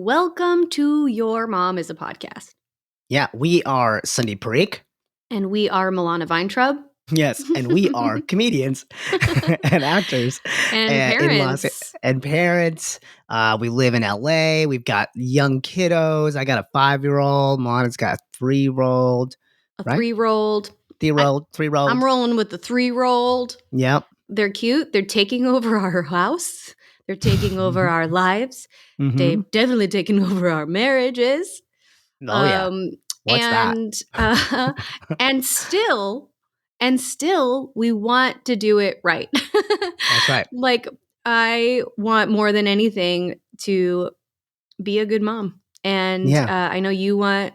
welcome to Your Mom is a Podcast. Yeah, we are Sandeep Parikh. And we are Milana Weintraub. Yes, and we are comedians and actors. And parents. And parents. We live in LA. We've got young kiddos. I got a 5-year-old. Milana's got a 3-year-old. A 3-year-old. 3-year-old. I'm rolling with the 3-year-old. Yep. They're cute. They're taking over our house. They're taking over our lives. Mm-hmm. They've definitely taken over our marriages. Oh, yeah. What's that? And still, we want to do it right. That's right. Like, I want more than anything to be a good mom. And I know you want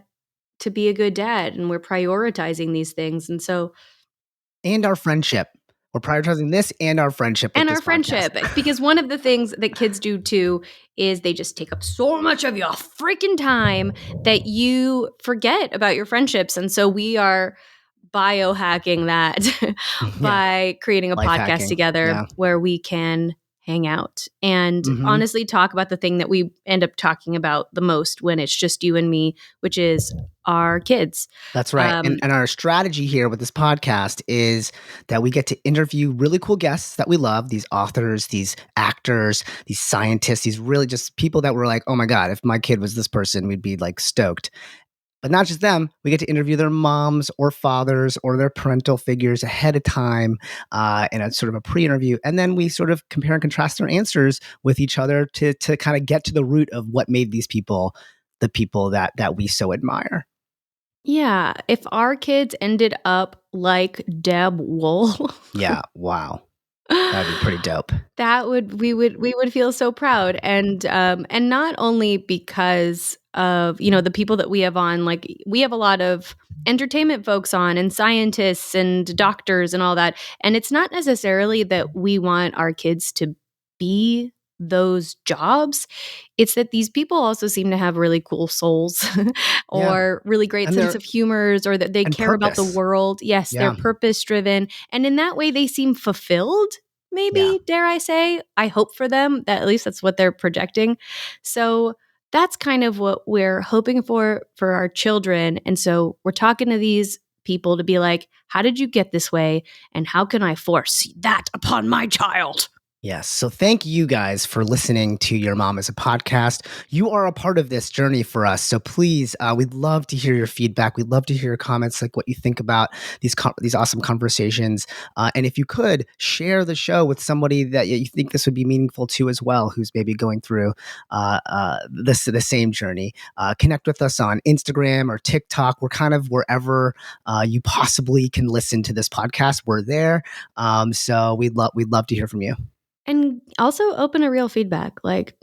to be a good dad, and we're prioritizing these things. And so. And our friendship. We're prioritizing this and our friendship. And our friendship. Because one of the things that kids do too is they just take up so much of your freaking time that you forget about your friendships. And so we are biohacking that by creating a podcast together where we can hang out and honestly talk about the thing that we end up talking about the most when it's just you and me, which is our kids. That's right. And our strategy here with this podcast is that we get to interview really cool guests that we love, these authors, these actors, these scientists, these really just people that were like, oh my God, if my kid was this person, we'd be like stoked. But not just them, we get to interview their moms or fathers or their parental figures ahead of time in a sort of a pre-interview. And then we sort of compare and contrast their answers with each other to kind of get to the root of what made these people the people that we so admire. Yeah. If our kids ended up like Deb Woll. Yeah. Wow. That'd be pretty dope. We would feel so proud. And not only because of, the people that we have on, like we have a lot of entertainment folks on and scientists and doctors and all that. And it's not necessarily that we want our kids to be those jobs. It's that these people also seem to have really cool souls or really great sense of humors, or that they care about the world. Yes, they're purpose driven. And in that way, they seem fulfilled. Maybe, dare I say, I hope for them that at least that's what they're projecting. So that's kind of what we're hoping for our children. And so we're talking to these people to be like, how did you get this way? And how can I force that upon my child? Yes. So thank you guys for listening to Your Mom is a Podcast. You are a part of this journey for us. So please, we'd love to hear your feedback. We'd love to hear your comments, like what you think about these awesome conversations. And if you could, share the show with somebody that you think this would be meaningful to as well, who's maybe going through the same journey. Connect with us on Instagram or TikTok. We're kind of wherever you possibly can listen to this podcast. We're there. So we'd love to hear from you. And also open a real feedback, like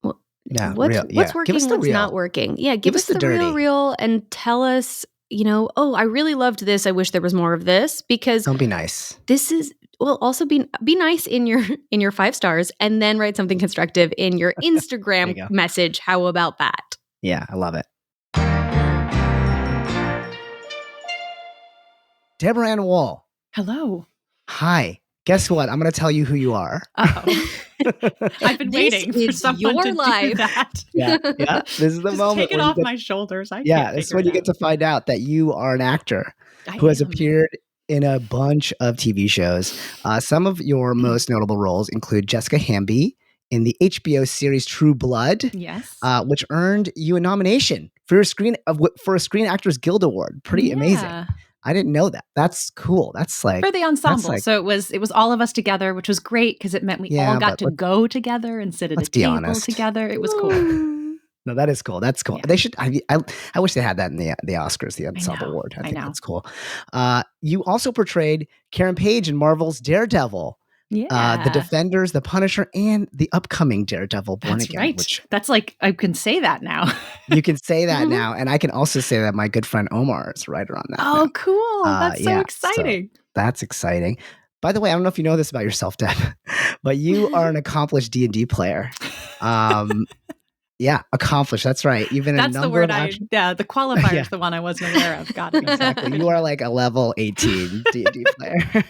what's working, what's not working. Yeah, give us the real, and tell us, I really loved this. I wish there was more of this, because don't be nice. Also be nice in your 5 stars, and then write something constructive in your Instagram you message. How about that? Yeah, I love it. Deborah Ann Woll. Hello. Hi. Guess what? I'm going to tell you who you are. Uh-oh. I've been waiting for someone to do that. Yeah. This is the moment. Take it off my shoulders. This is when you get to find out that you are an actor who has appeared in a bunch of TV shows. Some of your most notable roles include Jessica Hamby in the HBO series True Blood, yes, which earned you a nomination for a Screen Actors Guild Award. Pretty amazing. I didn't know that. That's cool. That's like for the ensemble. So it was all of us together, which was great because it meant we all got to go together and sit at a table together. It was cool. No, that is cool. That's cool. Yeah. They should. I wish they had that in the Oscars, the ensemble award. I think that's cool. You also portrayed Karen Page in Marvel's Daredevil. Yeah. The Defenders, The Punisher, and the upcoming Daredevil Born Again. Right. Which that's like, I can say that now. You can say that now. And I can also say that my good friend Omar is right around that. Oh, cool. That's so exciting. So that's exciting. By the way, I don't know if you know this about yourself, Deb, but you are an accomplished D&D player. Yeah, accomplished. That's right. You've been that's the word the qualifier is the one I wasn't aware of. Got it. Exactly. You are like a level 18 D&D player.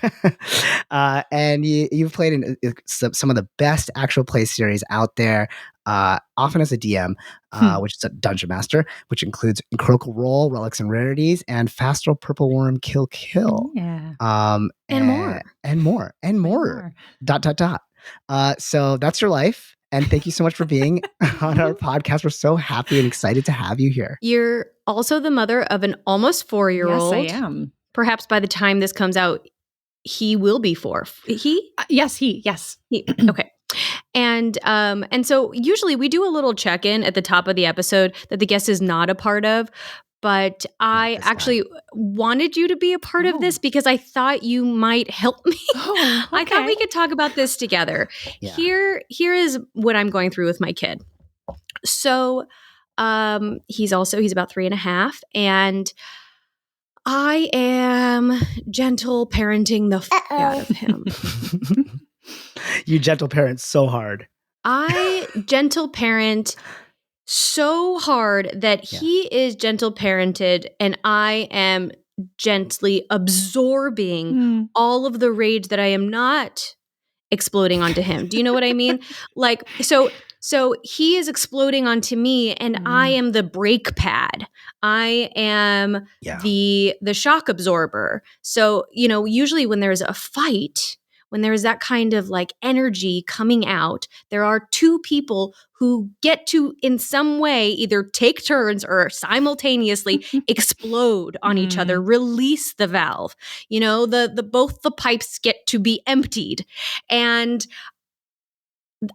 And you've played in some of the best actual play series out there. often as a DM, which is a dungeon master, which includes Critical Role, Relics and Rarities, and Fastral Purple Worm Kill. Yeah. And more. And more. ... So that's your life. And thank you so much for being on our podcast. We're so happy and excited to have you here. You're also the mother of an almost 4-year-old. Yes, I am. Perhaps by the time this comes out, he will be 4. He? Yes, he. Yes. He. Okay. And so usually we do a little check-in at the top of the episode that the guest is not a part of. But I actually wanted you to be a part of this because I thought you might help me. Oh, okay. I thought we could talk about this together. Yeah. Here is what I'm going through with my kid. So he's about 3.5, and I am gentle parenting the out of him. You gentle parent so hard. I gentle parent so hard that he is gentle parented and I am gently absorbing all of the rage that I am not exploding onto him. Do you know what I mean? Like, so he is exploding onto me and I am the brake pad. I am the shock absorber. So, usually when there's a fight, when there's that kind of like energy coming out, there are 2 people who get to in some way either take turns or simultaneously explode on each other, release the valve. Both the pipes get to be emptied. And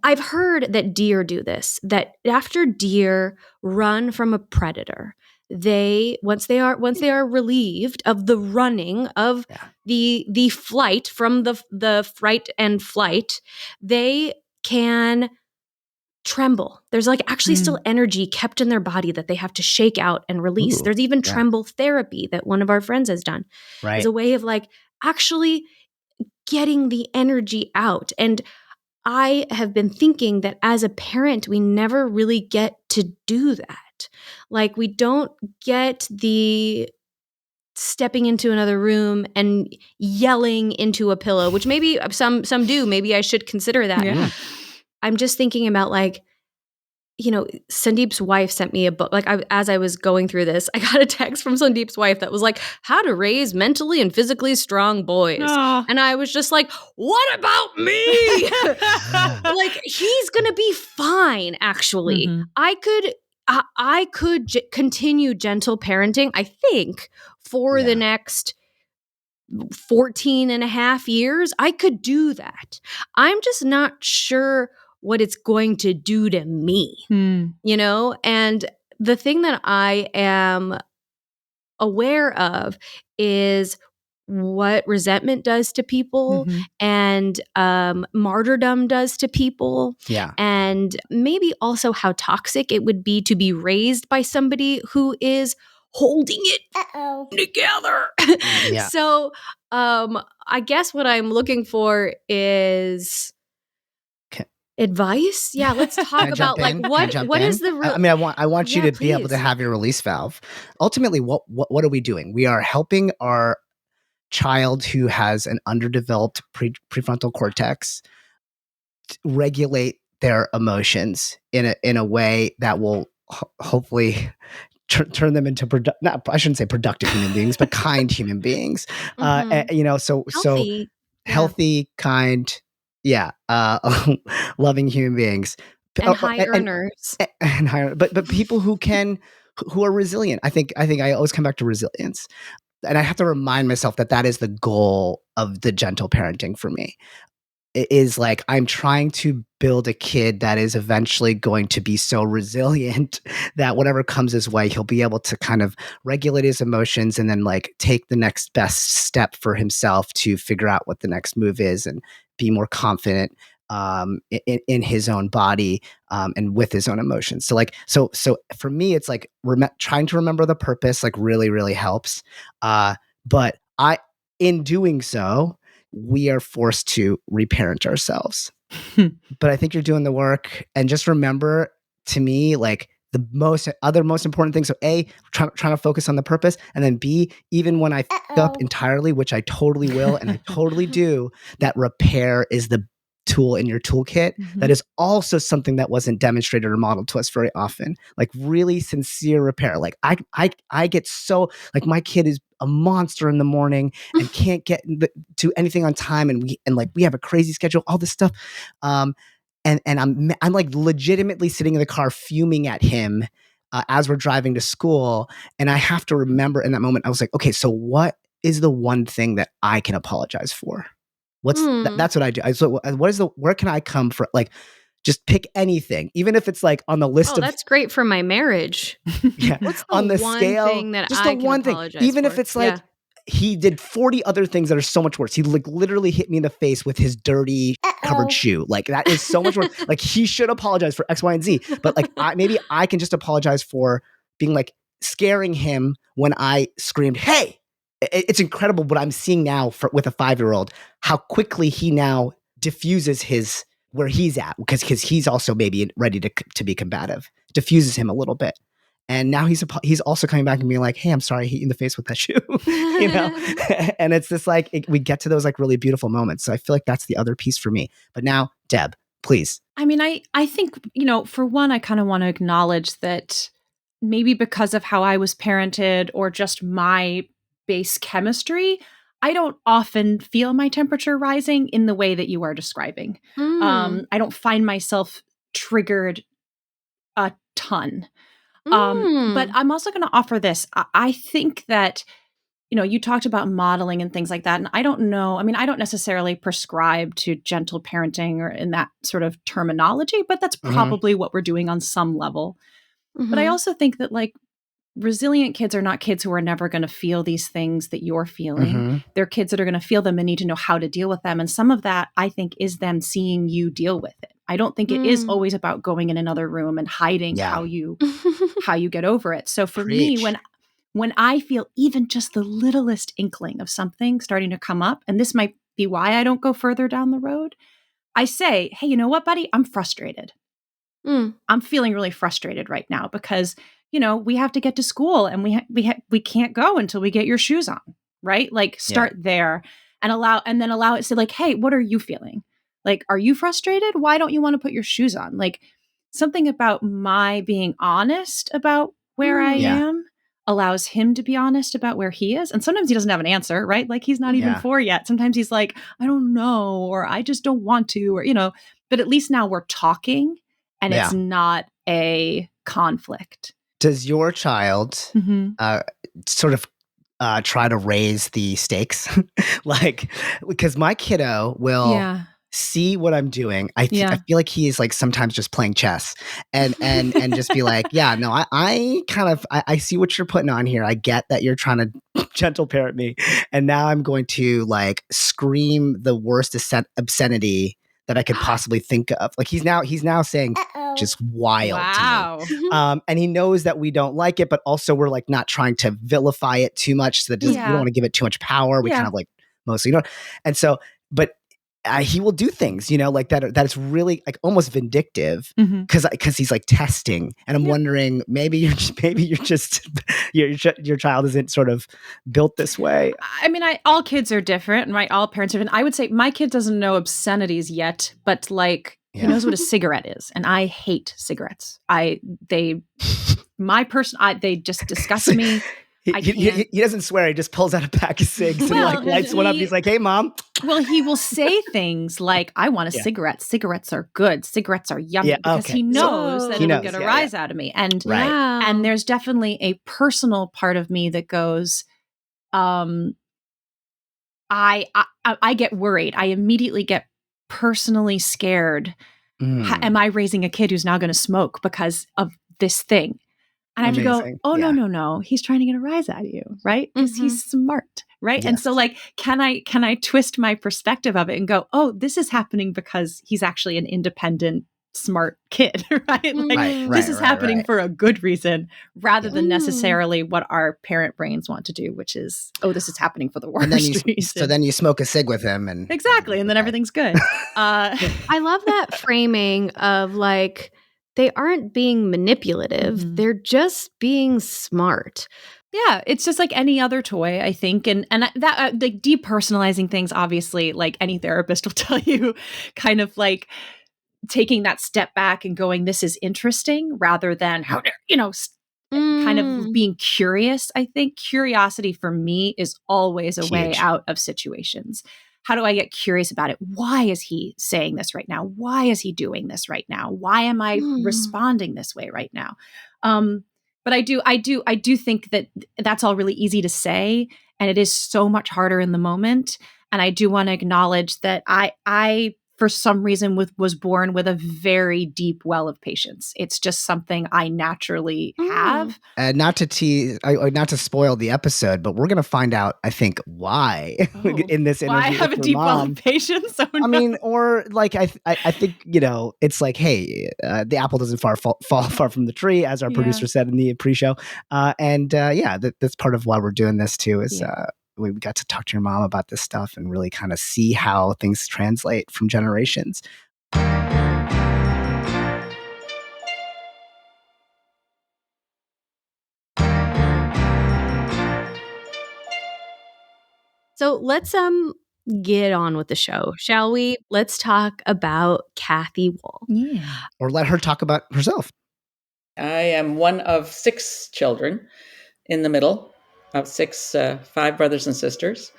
I've heard that deer do this, that after deer run from a predator, once they are relieved of the running of the flight from the fright and flight, they can tremble. There's like actually still energy kept in their body that they have to shake out and release. There's even tremble therapy that one of our friends has done as a way of like actually getting the energy out. And I have been thinking that as a parent, we never really get to do that. Like we don't get the stepping into another room and yelling into a pillow, which maybe some do. Maybe I should consider that. Yeah. I'm just thinking about like, Sandeep's wife sent me a book. Like as I was going through this, I got a text from Sandeep's wife that was like, "How to raise mentally and physically strong boys." And I was just like, "What about me?" Like he's gonna be fine. Actually, I could continue gentle parenting. I think for the next 14 and a half years, I could do that. I'm just not sure what it's going to do to me, And the thing that I am aware of is what resentment does to people and martyrdom does to people. Yeah. And maybe also how toxic it would be to be raised by somebody who is holding it together. So I guess what I'm looking for is advice. Yeah, let's talk about like what is the I want you to be able to have your release valve. Ultimately, what are we doing? We are helping our child who has an underdeveloped prefrontal cortex regulate their emotions in a way that will hopefully turn them into I shouldn't say productive human beings, but kind human beings. Healthy, kind, loving human beings and high earners, and higher, but people who are resilient. I think I always come back to resilience, and I have to remind myself that is the goal of the gentle parenting for me. It is like I'm trying to build a kid that is eventually going to be so resilient that whatever comes his way, he'll be able to kind of regulate his emotions and then like take the next best step for himself to figure out what the next move is and be more confident in his own body and with his own emotions. So for me, it's like trying to remember the purpose like really, really helps. But in doing so, we are forced to reparent ourselves. But I think you're doing the work. And just remember, to me, like the most important thing. So A, trying to focus on the purpose. And then B, even when I f up entirely, which I totally will, and I totally do, that repair is the tool in your toolkit, that is also something that wasn't demonstrated or modeled to us very often. Like really sincere repair. Like I get so, like my kid is a monster in the morning and can't get to anything on time, and we have a crazy schedule, all this stuff. And I'm like legitimately sitting in the car fuming at him as we're driving to school. And I have to remember in that moment, I was like, okay, so what is the one thing that I can apologize for? That's what I do. Where can I come for? Like, just pick anything, even if it's like on the list of. That's great for my marriage. Yeah. What's the on the one scale, thing that just I the can one thing, apologize even for? if it's like, he did 40 other things that are so much worse. He like literally hit me in the face with his dirty covered shoe. Like that is so much worse. Like he should apologize for X, Y, and Z. But like maybe I can just apologize for being like scaring him when I screamed, "Hey!" It's incredible what I'm seeing now with a 5-year-old, how quickly he now diffuses where he's at, because he's also maybe ready to be combative. Diffuses him a little bit. And now he's also coming back and being like, "Hey, I'm sorry, I hit you in the face with that shoe." You know? And it's this like, we get to those like really beautiful moments. So I feel like that's the other piece for me. But now, Deb, please. I mean, I think, for one, I kind of want to acknowledge that maybe because of how I was parented or just my base chemistry, I don't often feel my temperature rising in the way that you are describing. I don't find myself triggered a ton. But I'm also going to offer this. I think that, you talked about modeling and things like that. And I don't know. I mean, I don't necessarily prescribe to gentle parenting or in that sort of terminology, but that's probably what we're doing on some level. But I also think that like resilient kids are not kids who are never going to feel these things that you're feeling. They're kids that are going to feel them and need to know how to deal with them. And some of that, I think, is them seeing you deal with it. I don't think it is always about going in another room and hiding how you get over it. So for me, when I feel even just the littlest inkling of something starting to come up, and this might be why I don't go further down the road, I say, "Hey, you know what, buddy? I'm frustrated. I'm feeling really frustrated right now because, we have to get to school and we can't go until we get your shoes on," right? Like start there and allow it to say like, "Hey, what are you feeling? Like, are you frustrated? Why don't you want to put your shoes on?" Like something about my being honest about where I am allows him to be honest about where he is. And sometimes he doesn't have an answer, right? Like he's not even 4 yet. Sometimes he's like, "I don't know," or "I just don't want to," or, but at least now we're talking and it's not a conflict. Does your child sort of try to raise the stakes? Like, because my kiddo will see what I'm doing. I feel like he is like sometimes just playing chess and just be like, "Yeah, no, I kind of, I see what you're putting on here. I get that you're trying to gentle parent me. And now I'm going to like scream the worst obscenity that I could possibly think of." Like he's now saying just wild to me. And he knows that we don't like it, but also we're like not trying to vilify it too much so that we don't want to give it too much power. We kind of like mostly, and so, but he will do things, like that's really like almost vindictive because he's like testing. And I'm wondering, maybe your child isn't sort of built this way. I mean, all kids are different, right? All parents are different. I would say my kid doesn't know obscenities yet, but like he knows what a cigarette is. And I hate cigarettes. They just disgust me. He doesn't swear. He just pulls out a pack of cigs and like lights one up. He's like, "Hey, Mom." Well, he will say things like, "I want a cigarette. Cigarettes are good. Cigarettes are yummy," because he knows that it'll get a rise out of me. And and there's definitely a personal part of me that goes, I get worried. I immediately get personally scared. Am I raising a kid who's now going to smoke because of this thing? And I have to go, "Oh, no. He's trying to get a rise out of you," right? Because he's smart, right? Yes. And so like, can I twist my perspective of it and go, "Oh, this is happening because he's actually an independent, smart kid," right? Like this is happening for a good reason rather than necessarily what our parent brains want to do, which is, "Oh, this is happening for the worst reason." So then you smoke a cig with him and exactly. And then everything's good. I love that framing of like, they aren't being manipulative. Mhm. They're just being smart. Yeah, it's just like any other toy, I think, and that like depersonalizing things. Obviously, like any therapist will tell you, kind of like taking that step back and going, "This is interesting," rather than how dare kind of Mm. being curious. I think curiosity for me is always a way Huge. out of situations. How do I get curious about it? Why is he saying this right now? Why is he doing this right now? Why am I Mm. responding this way right now? But I do think that that's all really easy to say, and it is so much harder in the moment. And I do want to acknowledge that I for some reason was born with a very deep well of patience. It's just something I naturally Mm. have. And not to tease, not to spoil the episode, but we're gonna find out, I think, why Oh, in this well, I interview have with a your deep well of mom. patience. So I no. mean, or like I think it's like, hey, the apple doesn't fall far from the tree, as our Yeah. producer said in the pre-show, and that's part of why we're doing this too. Is Yeah. we got to talk to your mom about this stuff and really kind of see how things translate from generations. So let's get on with the show, shall we? Let's talk about Kathy Woll. Yeah. Or let her talk about herself. I am one of 6 children in the middle of 5 brothers and sisters.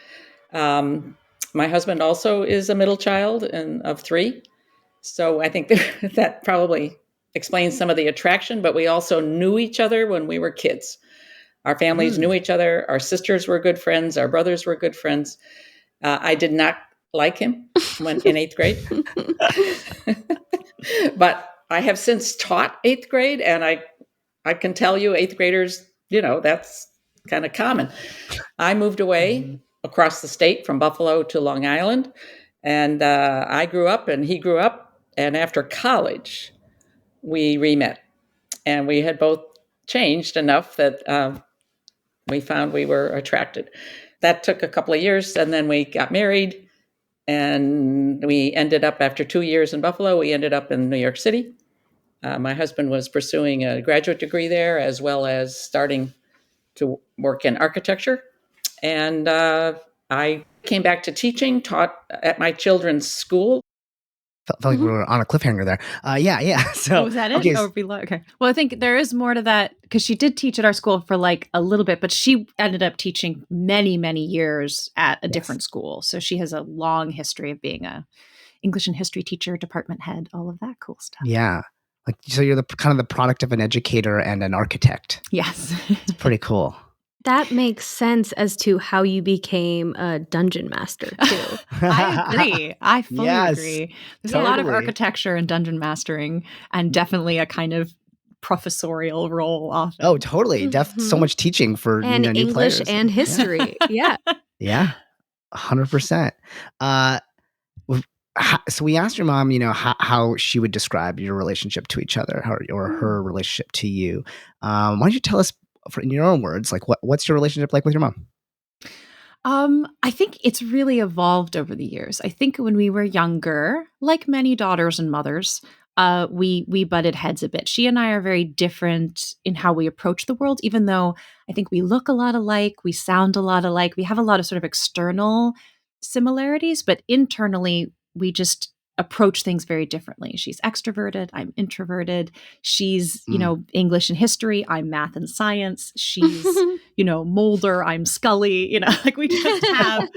My husband also is a middle child and of 3. So I think that probably explains some of the attraction, but we also knew each other when we were kids. Our families knew each other. Our sisters were good friends. Our brothers were good friends. I did not like him when in 8th grade. But I have since taught 8th grade, and I can tell you 8th graders, that's kind of common. I moved away across the state from Buffalo to Long Island, and I grew up and he grew up. And after college, we re-met, and we had both changed enough that we found we were attracted. That took a couple of years, and then we got married, and we ended up, after 2 years in Buffalo, we ended up in New York City. My husband was pursuing a graduate degree there, as well as starting to work in architecture. And I came back to teaching, taught at my children's school. Felt like we were on a cliffhanger there. Yeah. So Was that it? okay, Okay. Well, I think there is more to that because she did teach at our school for like a little bit, but she ended up teaching many, many years at a different school. So she has a long history of being a English and history teacher, department head, all of that cool stuff. yeah. Like, so you're the kind of the product of an educator and an architect. Yes. It's pretty cool. That makes sense as to how you became a dungeon master too. I agree. I fully Yes, agree. There's a lot of totally. architecture and dungeon mastering, and definitely a kind of professorial role often. Oh, totally. So Mhm. much teaching for And new English players. and history. Yeah. Yeah, 100%. So we asked your mom, how she would describe your relationship to each other, or her relationship to you. Why don't you tell us, in your own words, like what's your relationship like with your mom? I think it's really evolved over the years. I think when we were younger, like many daughters and mothers, we butted heads a bit. She and I are very different in how we approach the world, even though I think we look a lot alike, we sound a lot alike, we have a lot of sort of external similarities, but internally we just approach things very differently. She's extroverted, I'm introverted. She's, English and history, I'm math and science. She's, Mulder, I'm Scully, like we just have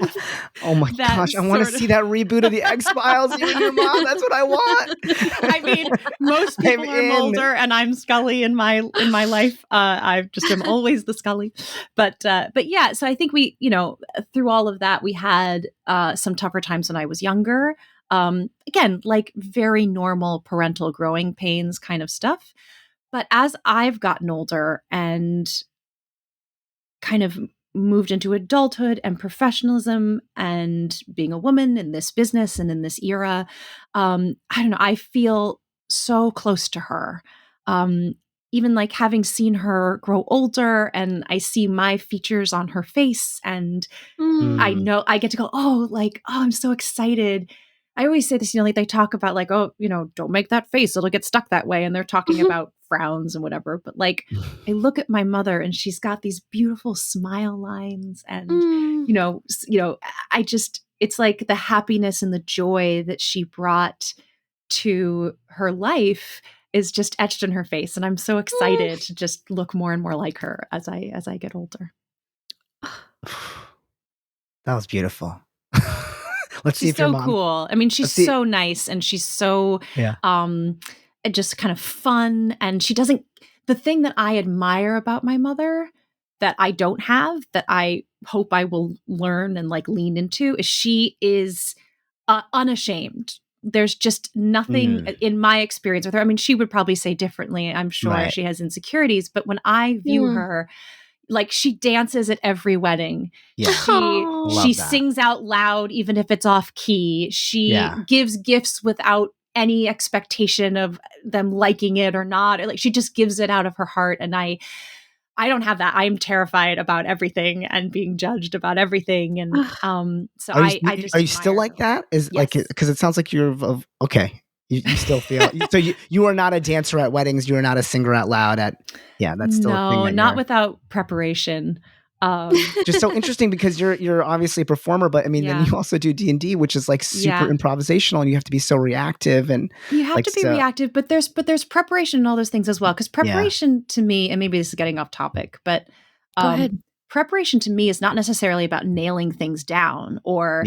Oh my that gosh, I want to sort of- see that reboot of the X-Files, you and your mom. That's what I want. I mean, most people I'm are in. Mulder and I'm Scully in my life. I just am always the Scully. But yeah, so I think we, through all of that, we had some tougher times when I was younger. Again, like very normal parental growing pains kind of stuff. But as I've gotten older and kind of moved into adulthood and professionalism and being a woman in this business and in this era, I don't know, I feel so close to her. Even like having seen her grow older, and I see my features on her face, and I Mm. know I get to go, oh, I'm so excited. I always say this, like they talk about like, oh, don't make that face, it'll get stuck that way. And they're talking about frowns and whatever. But like, I look at my mother and she's got these beautiful smile lines and, I just, it's like the happiness and the joy that she brought to her life is just etched in her face. And I'm so excited to just look more and more like her as I get older. That was beautiful. Let's see She's if your so mom. cool. I mean, she's so nice and she's so just kind of fun. And she doesn't. The thing that I admire about my mother that I don't have, that I hope I will learn and like lean into, is she is unashamed. There's just nothing in my experience with her. I mean, she would probably say differently. I'm sure she has insecurities, but when I view her, like she dances at every wedding. Yeah. She sings out loud, even if it's off key. She gives gifts without any expectation of them liking it or not. Or like she just gives it out of her heart. And I don't have that. I'm terrified about everything and being judged about everything. And so I just are you still like that? Like because it sounds like you're okay. You still feel so you are not a dancer at weddings. You are not a singer out loud at that's still a thing. Not without preparation. Just so interesting because you're obviously a performer, but I mean then you also do D&D, which is like super improvisational, and you have to be so reactive and you have to be reactive. But there's preparation and all those things as well. Because preparation to me, and maybe this is getting off topic, but go ahead. Preparation to me is not necessarily about nailing things down or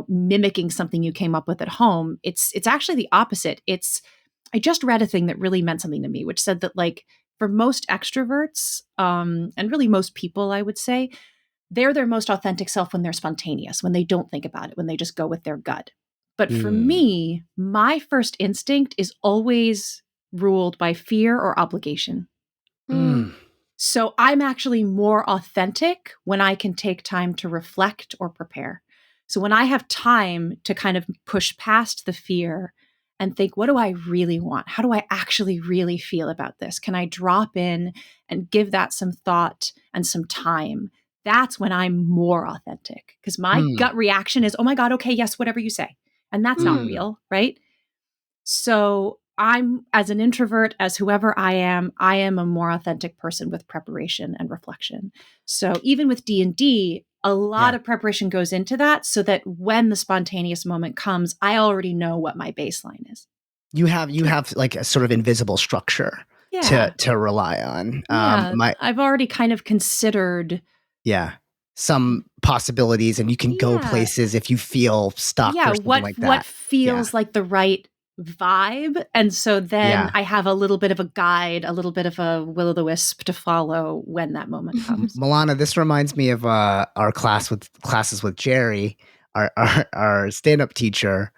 mimicking something you came up with at home. It's actually the opposite. I just read a thing that really meant something to me, which said that like for most extroverts, and really most people, I would say, they're their most authentic self when they're spontaneous, when they don't think about it, when they just go with their gut. But for me, my first instinct is always ruled by fear or obligation. So I'm actually more authentic when I can take time to reflect or prepare. So when I have time to kind of push past the fear and think, what do I really want? How do I actually really feel about this? Can I drop in and give that some thought and some time? That's when I'm more authentic because my gut reaction is, oh my God, okay, yes, whatever you say. And that's not real, right? So I'm, as an introvert, as whoever I am a more authentic person with preparation and reflection. So even with D&D, a lot of preparation goes into that so that when the spontaneous moment comes, I already know what my baseline is. You have like a sort of invisible structure to rely on. I've already kind of considered some possibilities, and you can go places if you feel stuck or something like that. What feels like the right vibe. And so then I have a little bit of a guide, a little bit of a will-o'-the-wisp to follow when that moment comes. Milana, this reminds me of our classes with Jerry, our stand-up teacher,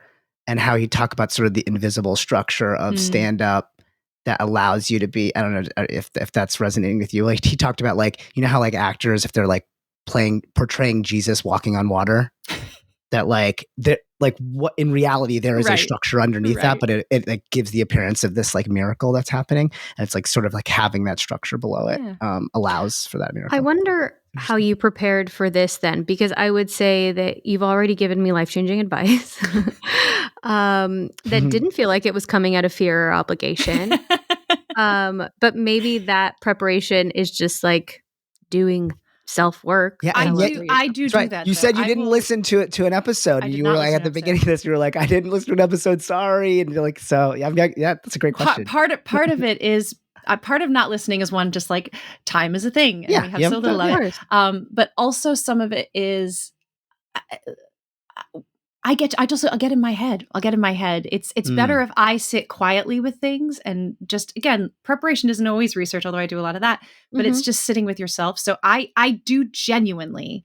and how he talked about sort of the invisible structure of stand-up that allows you to be, I don't know if that's resonating with you. Like he talked about like, you know how like actors, if they're like portraying Jesus walking on water, that like what in reality there is a structure underneath that, but it like gives the appearance of this like miracle that's happening, and it's like sort of like having that structure below it allows for that miracle. I wonder how you prepared for this then, because I would say that you've already given me life-changing advice that didn't feel like it was coming out of fear or obligation. But maybe that preparation is just like doing self-work. Yeah, I do that. You said you didn't listen to an episode, and you were like at the beginning of this, you were like, I didn't listen to an episode, sorry. And you're like, so that's a great question. Part of it is part of not listening is one, just like time is a thing, and we have so little of it. But also some of it is I'll get in my head. It's better if I sit quietly with things and just, again, preparation isn't always research, although I do a lot of that, but it's just sitting with yourself. So I do genuinely,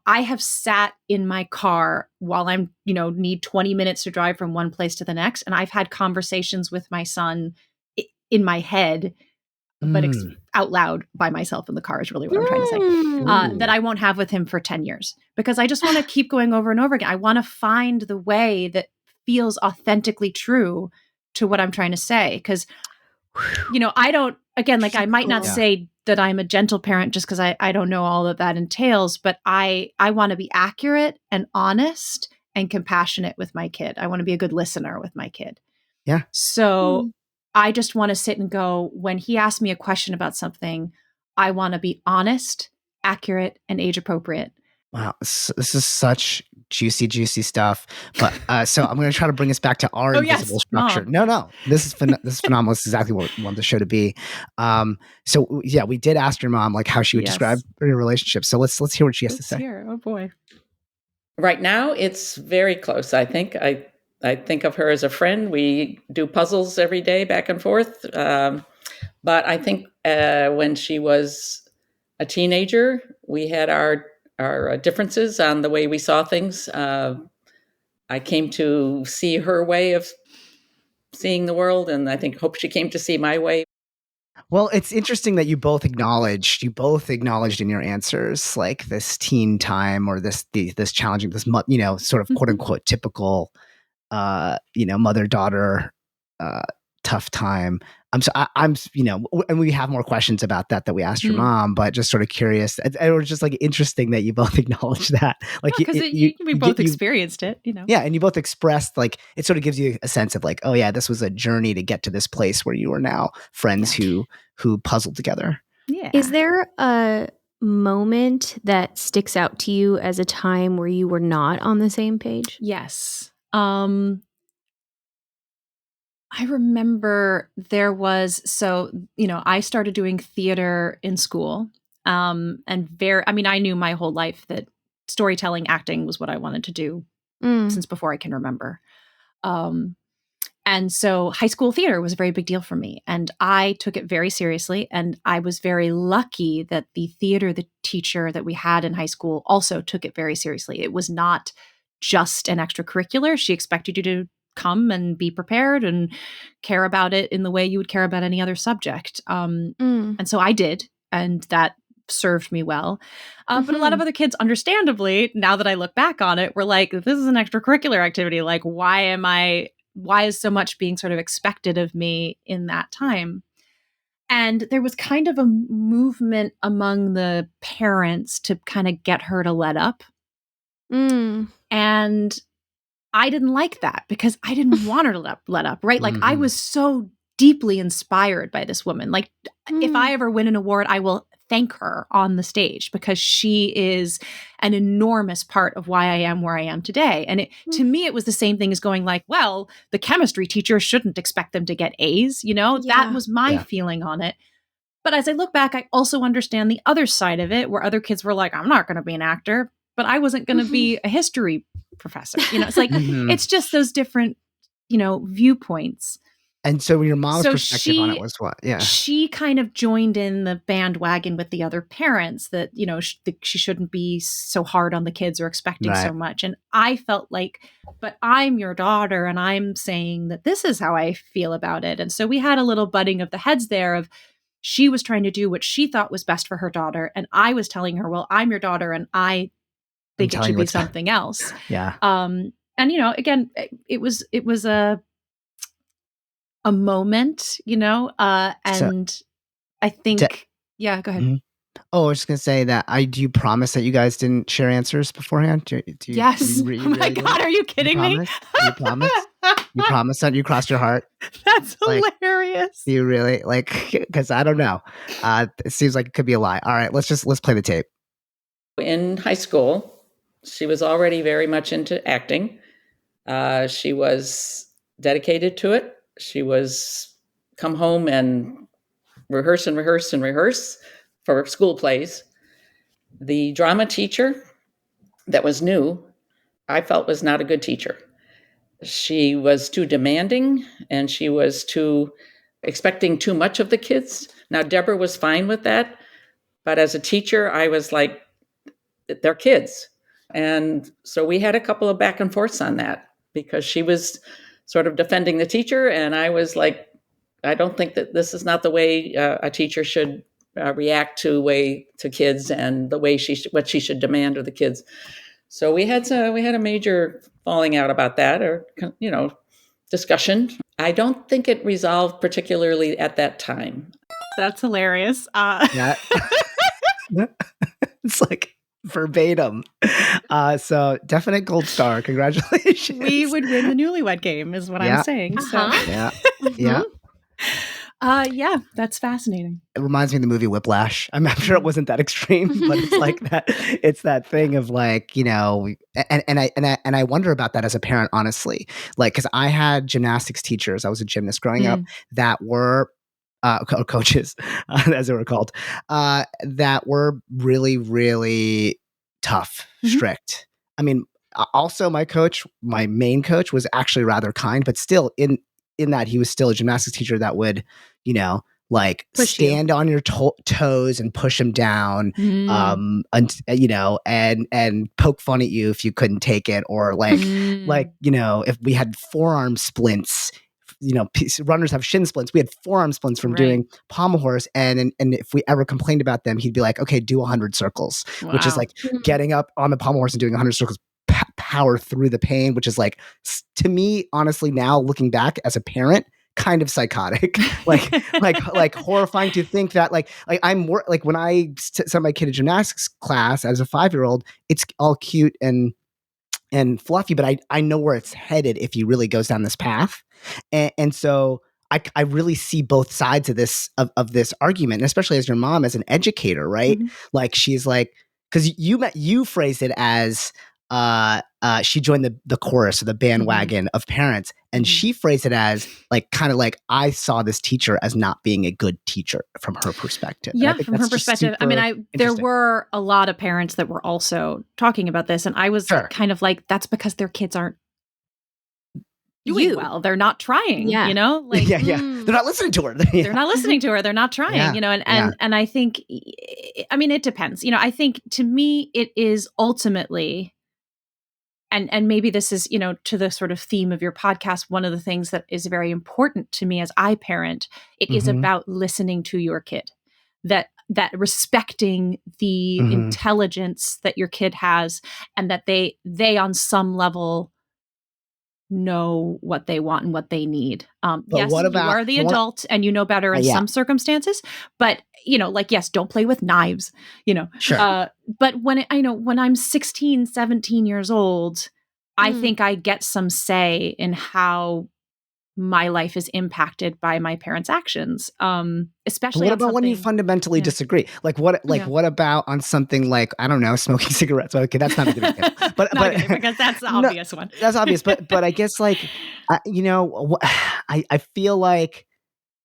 I have sat in my car while I'm, need 20 minutes to drive from one place to the next. And I've had conversations with my son in my head, but out loud by myself in the car is really what I'm trying to say, that I won't have with him for 10 years because I just want to keep going over and over again. I want to find the way that feels authentically true to what I'm trying to say. Because, I don't, again, like I might not say that I'm a gentle parent just because I don't know all that entails, but I want to be accurate and honest and compassionate with my kid. I want to be a good listener with my kid. Yeah. So I just want to sit and go, when he asks me a question about something, I want to be honest, accurate, and age appropriate. Wow, this is such juicy stuff. But so I'm going to try to bring us back to our invisible structure. Mom. No, this is phenomenal. This is exactly what we want the show to be. So yeah, we did ask your mom like how she would describe your relationship. So let's hear what she has to say. Oh boy. Right now, it's very close. I think I think of her as a friend. We do puzzles every day, back and forth. But I think when she was a teenager, we had our differences on the way we saw things. I came to see her way of seeing the world, and I hope she came to see my way. Well, it's interesting that you both acknowledged in your answers like this teen time or this challenging, this sort of quote unquote typical mother-daughter tough time. I'm and we have more questions about that we asked your mom, but just sort of curious. It was just like interesting that you both acknowledged that, like because we both experienced it, Yeah, and you both expressed like it sort of gives you a sense of like, oh yeah, this was a journey to get to this place where you are now friends who puzzled together. Yeah. Is there a moment that sticks out to you as a time where you were not on the same page? Yes. I remember there was, I started doing theater in school. I knew my whole life that storytelling, acting was what I wanted to do since before I can remember. And so high school theater was a very big deal for me. And I took it very seriously. And I was very lucky that the teacher that we had in high school also took it very seriously. It was not just an extracurricular. She expected you to come and be prepared and care about it in the way you would care about any other subject. And so I did, and that served me well. But a lot of other kids, understandably, now that I look back on it, were like, this is an extracurricular activity. Like, why is so much being sort of expected of me in that time? And there was kind of a movement among the parents to kind of get her to let up. And I didn't like that because I didn't want her to let up, right? Like I was so deeply inspired by this woman. Like if I ever win an award, I will thank her on the stage because she is an enormous part of why I am where I am today. And to me, it was the same thing as going like, well, the chemistry teacher shouldn't expect them to get A's, That was my feeling on it. But as I look back, I also understand the other side of it where other kids were like, I'm not going to be an actor, but I wasn't going to be a history professor. It's like, it's just those different, viewpoints. And so your mom's perspective on it was what? Yeah. She kind of joined in the bandwagon with the other parents that, she shouldn't be so hard on the kids or expecting so much. And I felt like, but I'm your daughter and I'm saying that this is how I feel about it. And so we had a little butting of the heads there of she was trying to do what she thought was best for her daughter. And I was telling her, well, I'm your daughter and I think it should be something else. Yeah. And again, it was a moment, and so, I think, yeah, go ahead. Mm-hmm. Oh, I was just going to say that do you promise that you guys didn't share answers beforehand? Yes. Oh my God, are you kidding me? You promise? You promise that you crossed your heart? That's hilarious. Do you really? Because I don't know. It seems like it could be a lie. All right, let's play the tape. In high school, she was already very much into acting. She was dedicated to it. She was come home and rehearse for school plays. The drama teacher that was new, I felt was not a good teacher. She was too demanding and she was expecting too much of the kids. Now, Deborah was fine with that, but as a teacher, I was like, they're kids. And so we had a couple of back and forths on that because she was sort of defending the teacher. And I was like, I don't think that this is not the way a teacher should react to kids and the way what she should demand of the kids. So we had a major falling out about that, or discussion. I don't think it resolved particularly at that time. That's hilarious. Yeah. It's like verbatim. So definite gold star. Congratulations. We would win the newlywed game is what I'm saying. So Yeah. Mhm. yeah, that's fascinating. It reminds me of the movie Whiplash. I'm sure it wasn't that extreme, but it's like that. It's that thing of like, and I wonder about that as a parent, honestly. Like, because I had gymnastics teachers. I was a gymnast growing up that were coaches, as they were called, that were really, really tough, strict. I mean, also my main coach was actually rather kind, but still in that he was still a gymnastics teacher that would, like Push stand on your toes and push them down, and poke fun at you if you couldn't take it, or like if we had forearm splints, runners have shin splints. We had forearm splints from doing pommel horse, and if we ever complained about them, he'd be like, "Okay, do 100 circles," which is like getting up on the pommel horse and doing 100 circles. Power through the pain, which is like, to me, honestly, now looking back as a parent, kind of psychotic, like horrifying to think that like I'm more like when I sent my kid to gymnastics class as a 5-year-old, it's all cute and fluffy, but I know where it's headed if he really goes down this path, and so I really see both sides of this argument, and especially as your mom, as an educator, right? Like she's like, because you phrased it as she joined the chorus or the bandwagon of parents, and she phrased it as like kind of like, I saw this teacher as not being a good teacher from her perspective. Yeah, from her perspective. I mean, there were a lot of parents that were also talking about this, and I was kind of like, that's because their kids aren't doing well. They're not trying, like they're not listening to her. They're not listening to her. They're not trying, and I think, I mean, it depends. I think to me, it is ultimately, and maybe this is, to the sort of theme of your podcast, one of the things that is very important to me as I parent, it is about listening to your kid, that respecting the intelligence that your kid has, and that they on some level know what they want and what they need. Yes, you are the adult and you know better in some circumstances, but yes, don't play with knives, Sure. But when when I'm 16, 17 years old, I think I get some say in how my life is impacted by my parents' actions. Especially what about when you fundamentally disagree? Like what about on something like, I don't know, smoking cigarettes? Okay, that's not a good example. But because that's the obvious one. That's obvious. But I guess like, I feel like,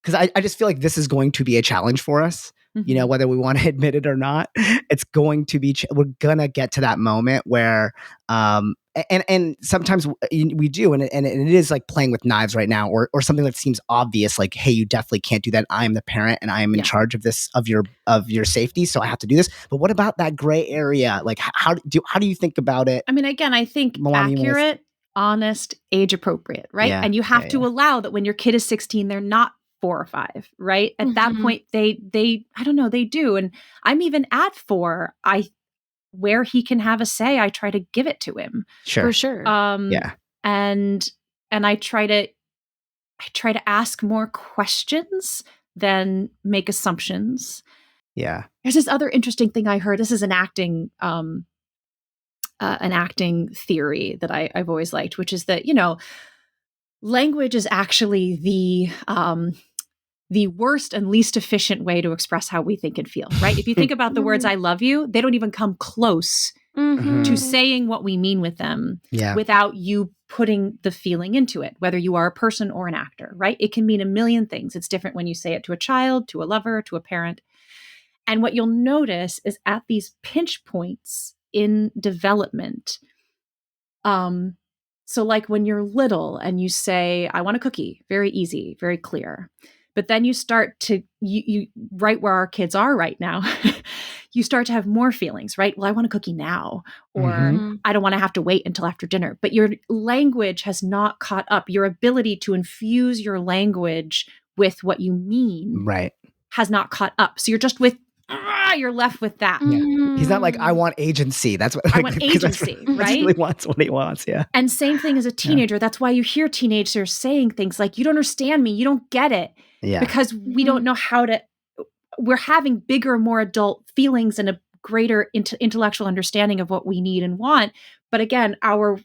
because I just feel like this is going to be a challenge for us. Whether we want to admit it or not, it's going to be. We're gonna get to that moment where, and sometimes we do, and it is like playing with knives right now, or something that seems obvious, like, hey, you definitely can't do that. I am the parent, and I am in charge of this, of your safety, so I have to do this. But what about that gray area? Like, how do you think about it? I mean, again, I think Milana, accurate, honest, age appropriate, right? Yeah, and you have to allow that when your kid is 16, they're not 4 or 5, right? At that point, they I don't know, they do. And I'm even at 4, where he can have a say, I try to give it to him. Sure. For sure. And I try to ask more questions than make assumptions. Yeah. There's this other interesting thing I heard. This is an acting theory that I've always liked, which is that, language is actually the worst and least efficient way to express how we think and feel, right? If you think about the words "I love you," they don't even come close to saying what we mean with them without you putting the feeling into it, whether you are a person or an actor, right? It can mean a million things. It's different when you say it to a child, to a lover, to a parent. And what you'll notice is at these pinch points in development, so like when you're little and you say, "I want a cookie," very easy, very clear. But then you start to, you right where our kids are right now, you start to have more feelings, right? Well, I want a cookie now, or I don't want to have to wait until after dinner. But your language has not caught up. Your ability to infuse your language with what you mean has not caught up. So you're just you're left with that. Yeah. He's not like, I want agency. That's what I want agency, right? He really wants what he wants. Yeah. And same thing as a teenager. That's why you hear teenagers saying things like, "You don't understand me. You don't get it." Yeah. Because we don't know how to, we're having bigger, more adult feelings and a greater intellectual understanding of what we need and want. But again, our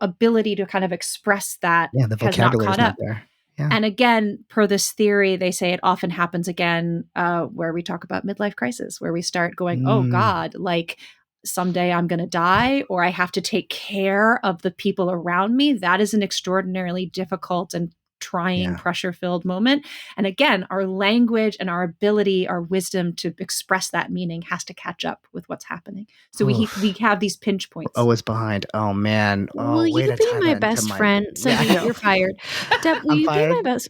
ability to kind of express that Yeah, the has not vocabulary is caught not up. there. Yeah. And again, per this theory, they say it often happens again where we talk about midlife crisis, where we start going, oh God, like someday I'm going to die, or I have to take care of the people around me. That is an extraordinarily difficult and trying, pressure-filled moment. And again, our language and our ability, our wisdom to express that meaning has to catch up with what's happening. So we have these pinch points. Always behind. Oh man. Oh, Well, you way could to be tie my that into best friend. Yeah, I Sandeep, know. you're fired. Deb, will I'm you fired. be my best?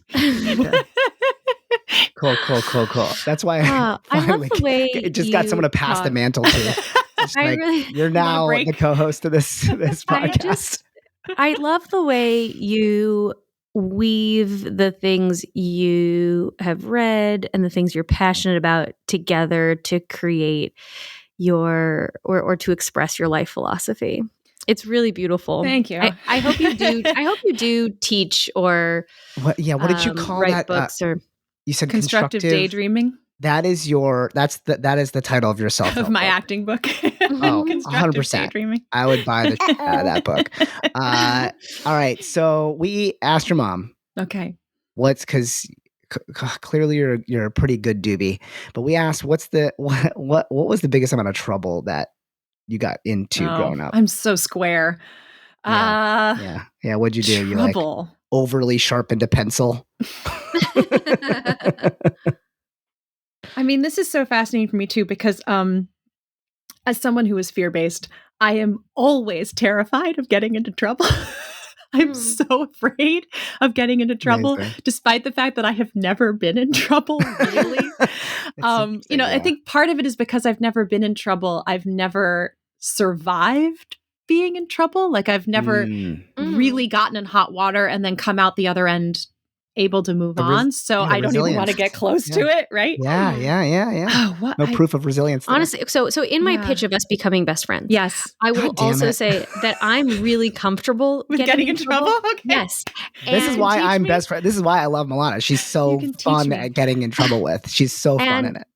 Cool. That's why I I love finally the way just got someone to pass the talk. mantle to. Just I like, really you're now break? the co-host of this podcast. I love the way you weave the things you have read and the things you're passionate about together to create your or to express your life philosophy. It's really beautiful. Thank you. I hope you do. I hope you do teach or What did you call write that? books or You said constructive daydreaming. That is that is the title of your self-help Of my book. acting book. Oh, Constructive 100%. daydreaming. I would buy the shit out of that book. All right. So we asked your mom. Okay. What's because clearly you're a pretty good doobie, but we asked what was the biggest amount of trouble that you got into growing up? I'm so square. Yeah. What'd you do? Trouble. You like overly sharpened a pencil? I mean, this is so fascinating for me too, because as someone who is fear-based, I am always terrified of getting into trouble. I'm so afraid of getting into trouble, despite the fact that I have never been in trouble, really. I think part of it is because I've never been in trouble. I've never survived being in trouble. Like I've never really gotten in hot water and then come out the other end able to move on. So I don't even want to get close to it, right? Yeah. No proof of resilience there. Honestly, so in my pitch of us becoming best friends, yes, I will also say that I'm really comfortable with getting in trouble. Okay. Yes, this is why I'm best friend. This is why I love Milana. She's so fun at getting in trouble with. She's so fun in it.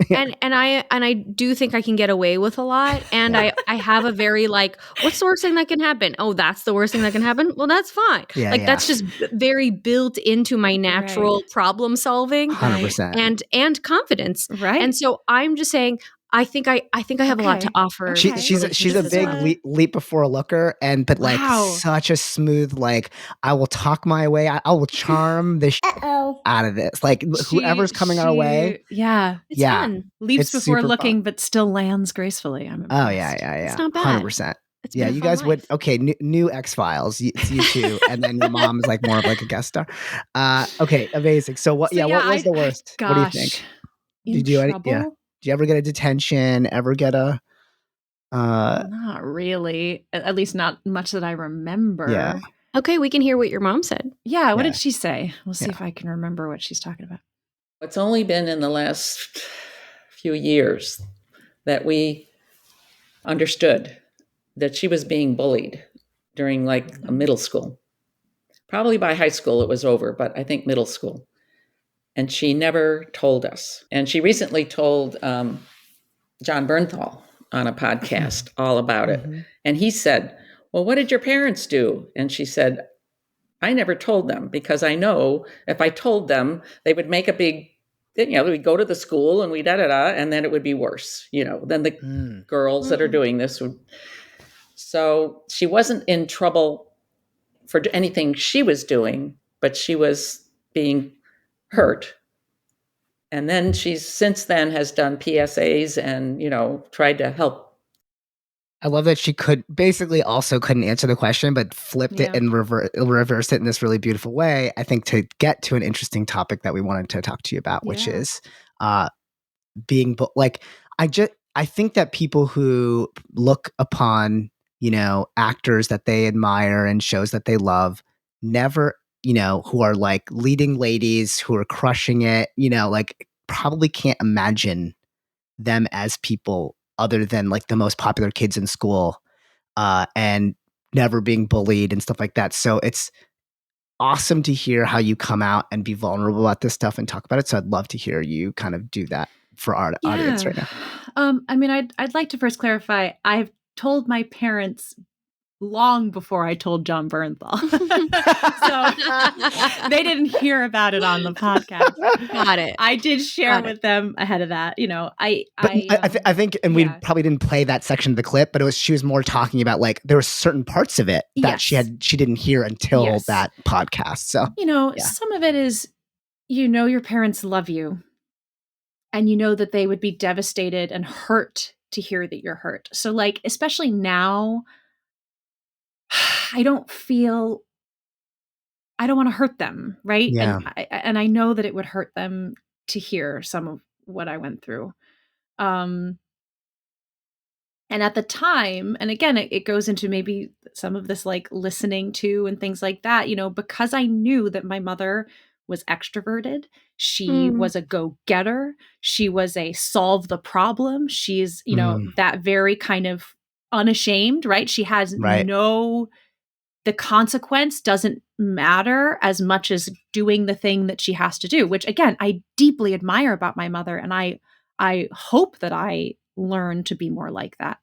and I do think I can get away with a lot. And I have a very like, what's the worst thing that can happen? Oh, that's the worst thing that can happen. Well, that's fine. That's just very built into my natural problem solving 100%. and confidence. Right. And so I'm just saying, I think I have a lot to offer. She's a big leap before a looker, but like such a smooth, like I will talk my way. I will charm the out of this. Like whoever's coming our way. Yeah. It's fun. Leaps before looking, but still lands gracefully. I'm impressed. Oh yeah. It's not bad. 100%. Yeah, you guys would new X-Files. It's you two, and then your mom is like more of like a guest star. Okay, amazing. So what? What was the worst? What do you think? Did you do any? Yeah. Did you ever get a detention? Ever get a? Not really. At least not much that I remember. Yeah. Okay, we can hear what your mom said. Yeah. What did she say? We'll see if I can remember what she's talking about. It's only been in the last few years that we understood that she was being bullied during like a middle school. Probably by high school it was over, but I think middle school. And she never told us. And she recently told John Bernthal on a podcast all about it. And he said, well, what did your parents do? And she said, I never told them because I know if I told them, they would make a big, we'd go to the school and we and then it would be worse, then the girls that are doing this would. So she wasn't in trouble for anything she was doing, but she was being hurt. And then she's since then has done PSAs and, tried to help. I love that she couldn't answer the question, but flipped it and reversed it in this really beautiful way. I think to get to an interesting topic that we wanted to talk to you about, which is being like, I think that people who look upon actors that they admire and shows that they love, never, who are like leading ladies who are crushing it, like probably can't imagine them as people other than like the most popular kids in school, and never being bullied and stuff like that. So it's awesome to hear how you come out and be vulnerable about this stuff and talk about it. So I'd love to hear you kind of do that for our audience right now? I mean, I'd like to first clarify. I've told my parents long before I told John Bernthal. So they didn't hear about it on the podcast. Got it. I did share with them ahead of that. You know, I think, and we probably didn't play that section of the clip, but she was more talking about like there were certain parts of it that she didn't hear until that podcast. So, you know, some of it is, you know, your parents love you and you know that they would be devastated and hurt to hear that you're hurt. So like, especially now, I don't want to hurt them, right? Yeah. And I know that it would hurt them to hear some of what I went through. And at the time, and again, it goes into maybe some of this like listening to and things like that, you know, because I knew that my mother was extroverted. She was a go-getter. She was a solve the problem. She's, you know, that very kind of unashamed, right? She has the consequence doesn't matter as much as doing the thing that she has to do, which again, I deeply admire about my mother. And I hope that I learn to be more like that.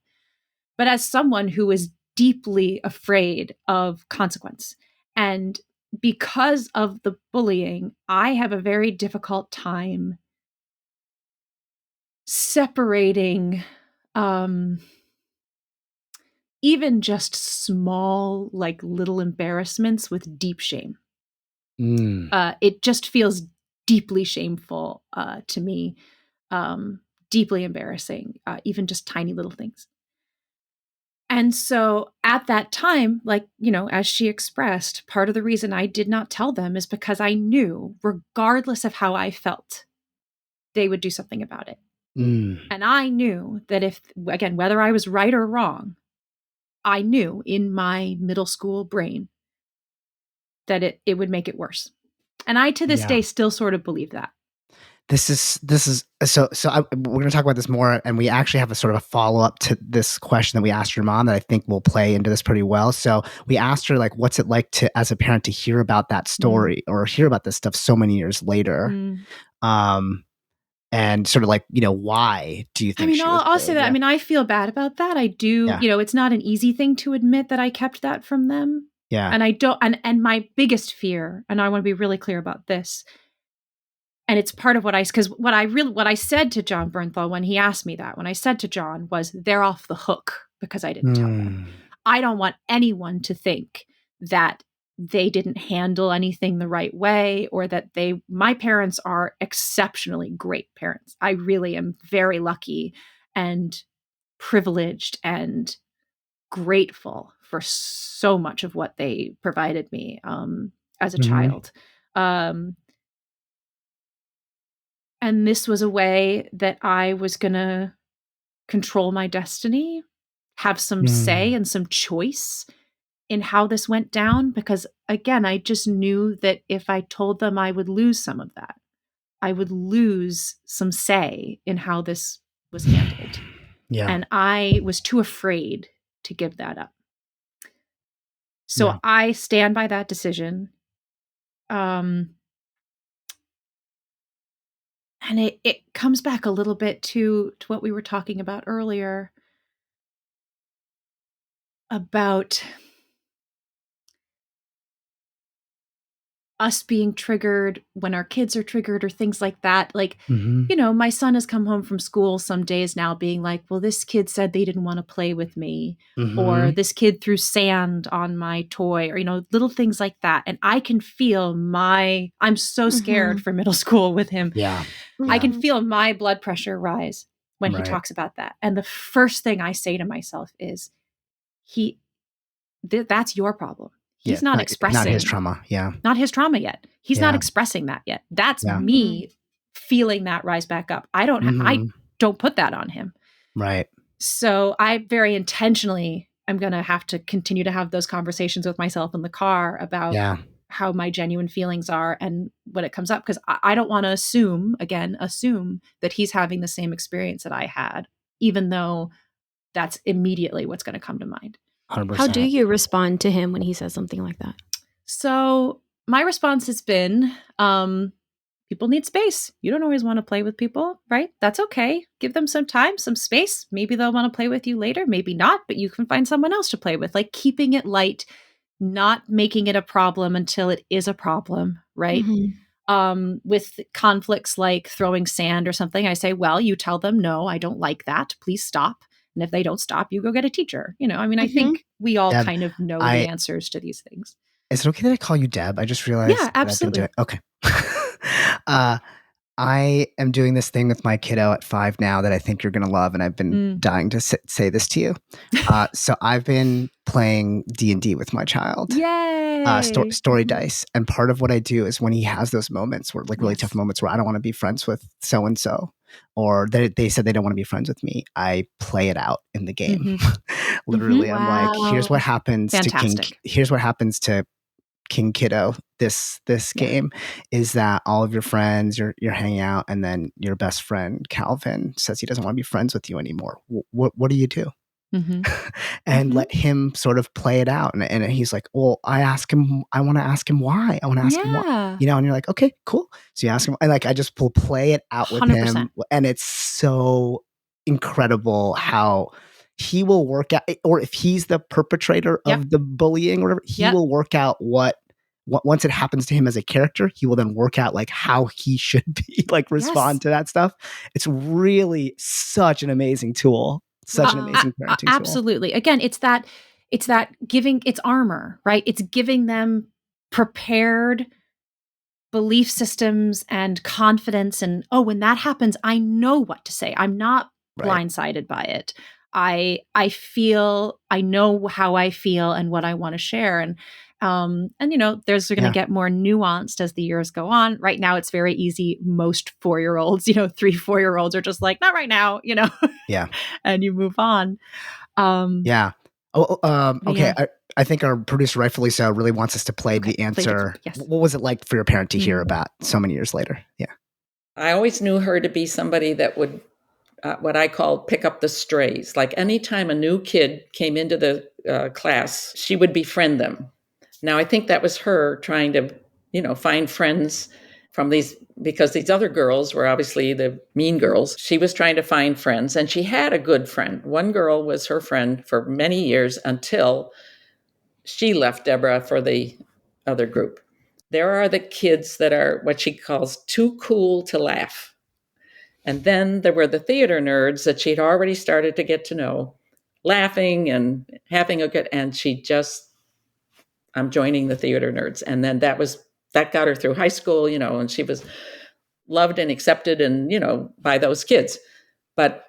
But as someone who is deeply afraid of consequence, and because of the bullying, I have a very difficult time separating even just small, like little embarrassments with deep shame. It just feels deeply shameful to me, deeply embarrassing, even just tiny little things. And so at that time, like, you know, as she expressed, part of the reason I did not tell them is because I knew, regardless of how I felt, they would do something about it. And I knew that if, again, whether I was right or wrong, I knew in my middle school brain that it would make it worse. And I, to this day, still sort of believe that. This is so we're going to talk about this more, and we actually have a sort of a follow-up to this question that we asked your mom that I think will play into this pretty well. So we asked her, like, what's it like to, as a parent, to hear about that story or hear about this stuff so many years later? And sort of like, you know, why do you think? I mean, I'll say that. Yeah. I mean, I feel bad about that. I do. You know, it's not an easy thing to admit that I kept that from them. Yeah. And I don't. And my biggest fear, and I want to be really clear about this, and it's part of what I said to John Bernthal when he asked me that, when I said to John, was they're off the hook because I didn't tell them. I don't want anyone to think that they didn't handle anything the right way, or that my parents are exceptionally great parents. I really am very lucky and privileged and grateful for so much of what they provided me as a child. And this was a way that I was going to control my destiny, have some say and some choice in how this went down. Because again, I just knew that if I told them, I would lose some of that. I would lose some say in how this was handled. Yeah. And I was too afraid to give that up. So I stand by that decision. And it comes back a little bit to what we were talking about earlier about us being triggered when our kids are triggered or things like that. Like, you know, my son has come home from school some days now being like, well, this kid said they didn't want to play with me, or this kid threw sand on my toy, or, you know, little things like that. And I can feel I'm so scared for middle school with him. Yeah. I can feel my blood pressure rise when he talks about that. And the first thing I say to myself is, that's your problem. He's not expressing. Not his trauma. Yeah. Not his trauma yet. He's not expressing that yet. That's me feeling that rise back up. I don't put that on him. Right. So I very intentionally am going to have to continue to have those conversations with myself in the car about how my genuine feelings are and when it comes up. Because I don't want to assume that he's having the same experience that I had, even though that's immediately what's going to come to mind. 100%. How do you respond to him when he says something like that? So my response has been, people need space. You don't always want to play with people, right? That's okay. Give them some time, some space. Maybe they'll want to play with you later, maybe not, but you can find someone else to play with. Like keeping it light, not making it a problem until it is a problem, right? With conflicts like throwing sand or something, I say, well, you tell them, no, I don't like that. Please stop. And if they don't stop, you go get a teacher. I mean, I think we all Deb, kind of know the answers to these things. Is it okay that I call you Deb? I just realized Yeah, absolutely. that I've been doing. Okay. I am doing this thing with my kiddo at 5 now that I think you're going to love, and I've been dying to say this to you. So I've been playing D&D with my child. Yay! Story dice. And part of what I do is when he has those moments where, like, really tough moments where I don't want to be friends with so-and-so, or they said they don't want to be friends with me, I play it out in the game. Literally, I'm like, here's what happens to King. Here's what happens to King Kiddo this game is that all of your friends you're hanging out, and then your best friend Calvin says he doesn't want to be friends with you anymore. What do you do? And let him sort of play it out, and he's like, well, I want to ask him why. And you're like, okay, cool. So you ask him, and like I just play it out with 100%. Him, and it's so incredible how he will work out, or if he's the perpetrator of the bullying or whatever, he will work out what once it happens to him as a character, he will then work out like how he should be, like respond to that stuff. It's really such an amazing tool. Such an amazing parenting tool. Absolutely. Again, it's that giving, it's armor, right? It's giving them prepared belief systems and confidence. And, when that happens, I know what to say. I'm not blindsided by it. I know how I feel and what I want to share. And there's going to get more nuanced as the years go on. Right now, it's very easy. Most 4-year-olds, 3-4-year-olds are just like, not right now, Yeah. And you move on. Okay. Yeah. I think our producer, rightfully so, really wants us to play the answer. Yes. What was it like for your parent to hear about so many years later? Yeah. I always knew her to be somebody that would, what I call pick up the strays. Like anytime a new kid came into the class, she would befriend them. Now, I think that was her trying to, find friends from because these other girls were obviously the mean girls. She was trying to find friends, and she had a good friend. One girl was her friend for many years until she left Deborah for the other group. There are the kids that are what she calls too cool to laugh. And then there were the theater nerds that she'd already started to get to know, laughing and having a good, and I'm joining the theater nerds. And then that got her through high school, and she was loved and accepted and, by those kids. But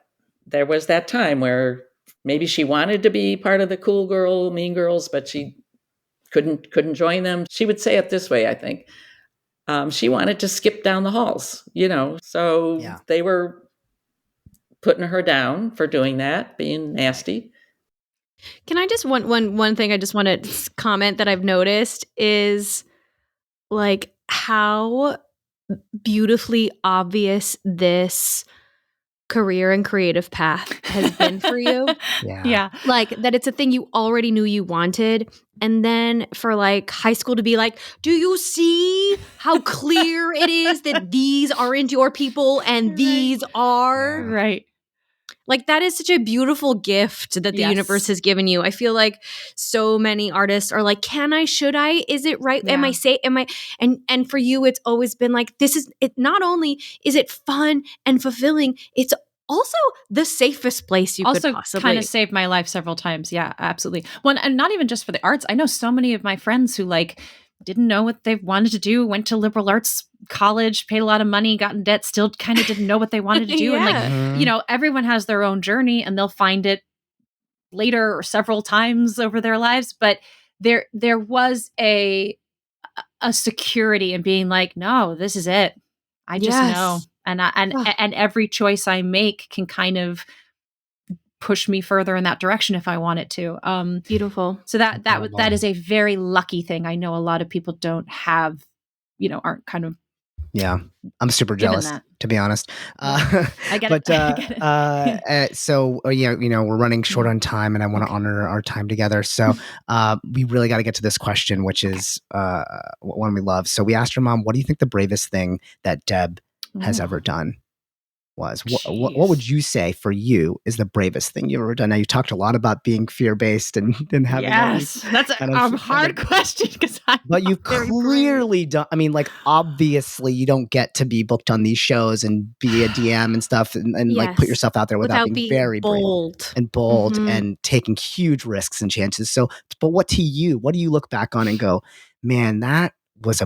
there was that time where maybe she wanted to be part of the cool girl, mean girls, but she couldn't join them. She would say it this way, I think. She wanted to skip down the halls, so they were putting her down for doing that, being nasty. Can I just one thing I just want to comment that I've noticed is like how beautifully obvious this career and creative path has been for you. Yeah. Like that it's a thing you already knew you wanted. And then for like high school to be like, do you see how clear it is that these aren't your people and these are? Right. Like that is such a beautiful gift that the universe has given you. I feel like so many artists are like, can I, should I, is it right? Am I safe? And for you, it's always been like, not only is it fun and fulfilling, it's also the safest place you could possibly. Also kind of saved my life several times. Yeah, absolutely. Well, and not even just for the arts. I know so many of my friends who like didn't know what they wanted to do, went to liberal arts college, paid a lot of money, got in debt, still kind of didn't know what they wanted to do. And like, everyone has their own journey and they'll find it later or several times over their lives. But there was a security in being like, no, this is it. I just know. And every choice I make can kind of push me further in that direction if I want it to. Beautiful. So that is a very lucky thing. I know a lot of people don't have, aren't kind of Yeah. I'm super Given jealous, that. to be honest. I get it. I get it. So, we're running short on time, and I want to honor our time together. So we really got to get to this question, which is one we love. So we asked her mom, what do you think the bravest thing that Deb has ever done was? What would you say for you is the bravest thing you've ever done? Now, you talked a lot about being fear-based and having that's a hard question because but you've clearly done. I mean, like, obviously, you don't get to be booked on these shows and be a DM and stuff, and like put yourself out there without being very bold brave and bold and taking huge risks and chances. So, but what do you look back on and go, man, that was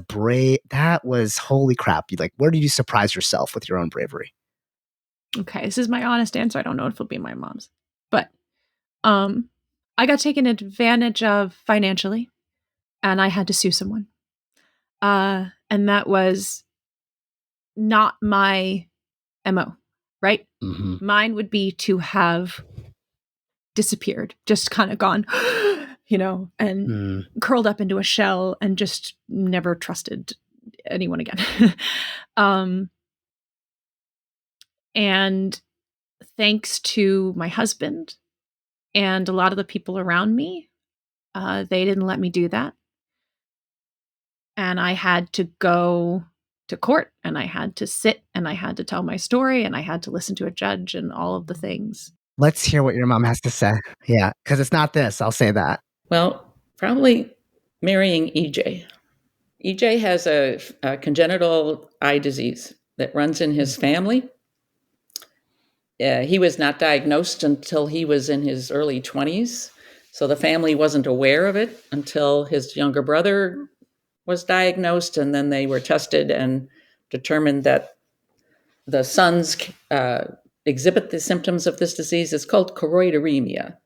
holy crap. Like, where did you surprise yourself with your own bravery? Okay, this is my honest answer. I don't know if it'll be my mom's, but I got taken advantage of financially, and I had to sue someone. And that was not my MO, right? Mm-hmm. Mine would be to have disappeared, just kind of gone, and curled up into a shell and just never trusted anyone again. And thanks to my husband and a lot of the people around me, they didn't let me do that. And I had to go to court, and I had to sit, and I had to tell my story, and I had to listen to a judge and all of the things. Let's hear what your mom has to say. Yeah, because it's not this. I'll say that. Well, probably marrying EJ. EJ has a congenital eye disease that runs in his family. He was not diagnosed until he was in his early 20s. So the family wasn't aware of it until his younger brother was diagnosed, and then they were tested and determined that the sons exhibit the symptoms of this disease. It's called choroideremia,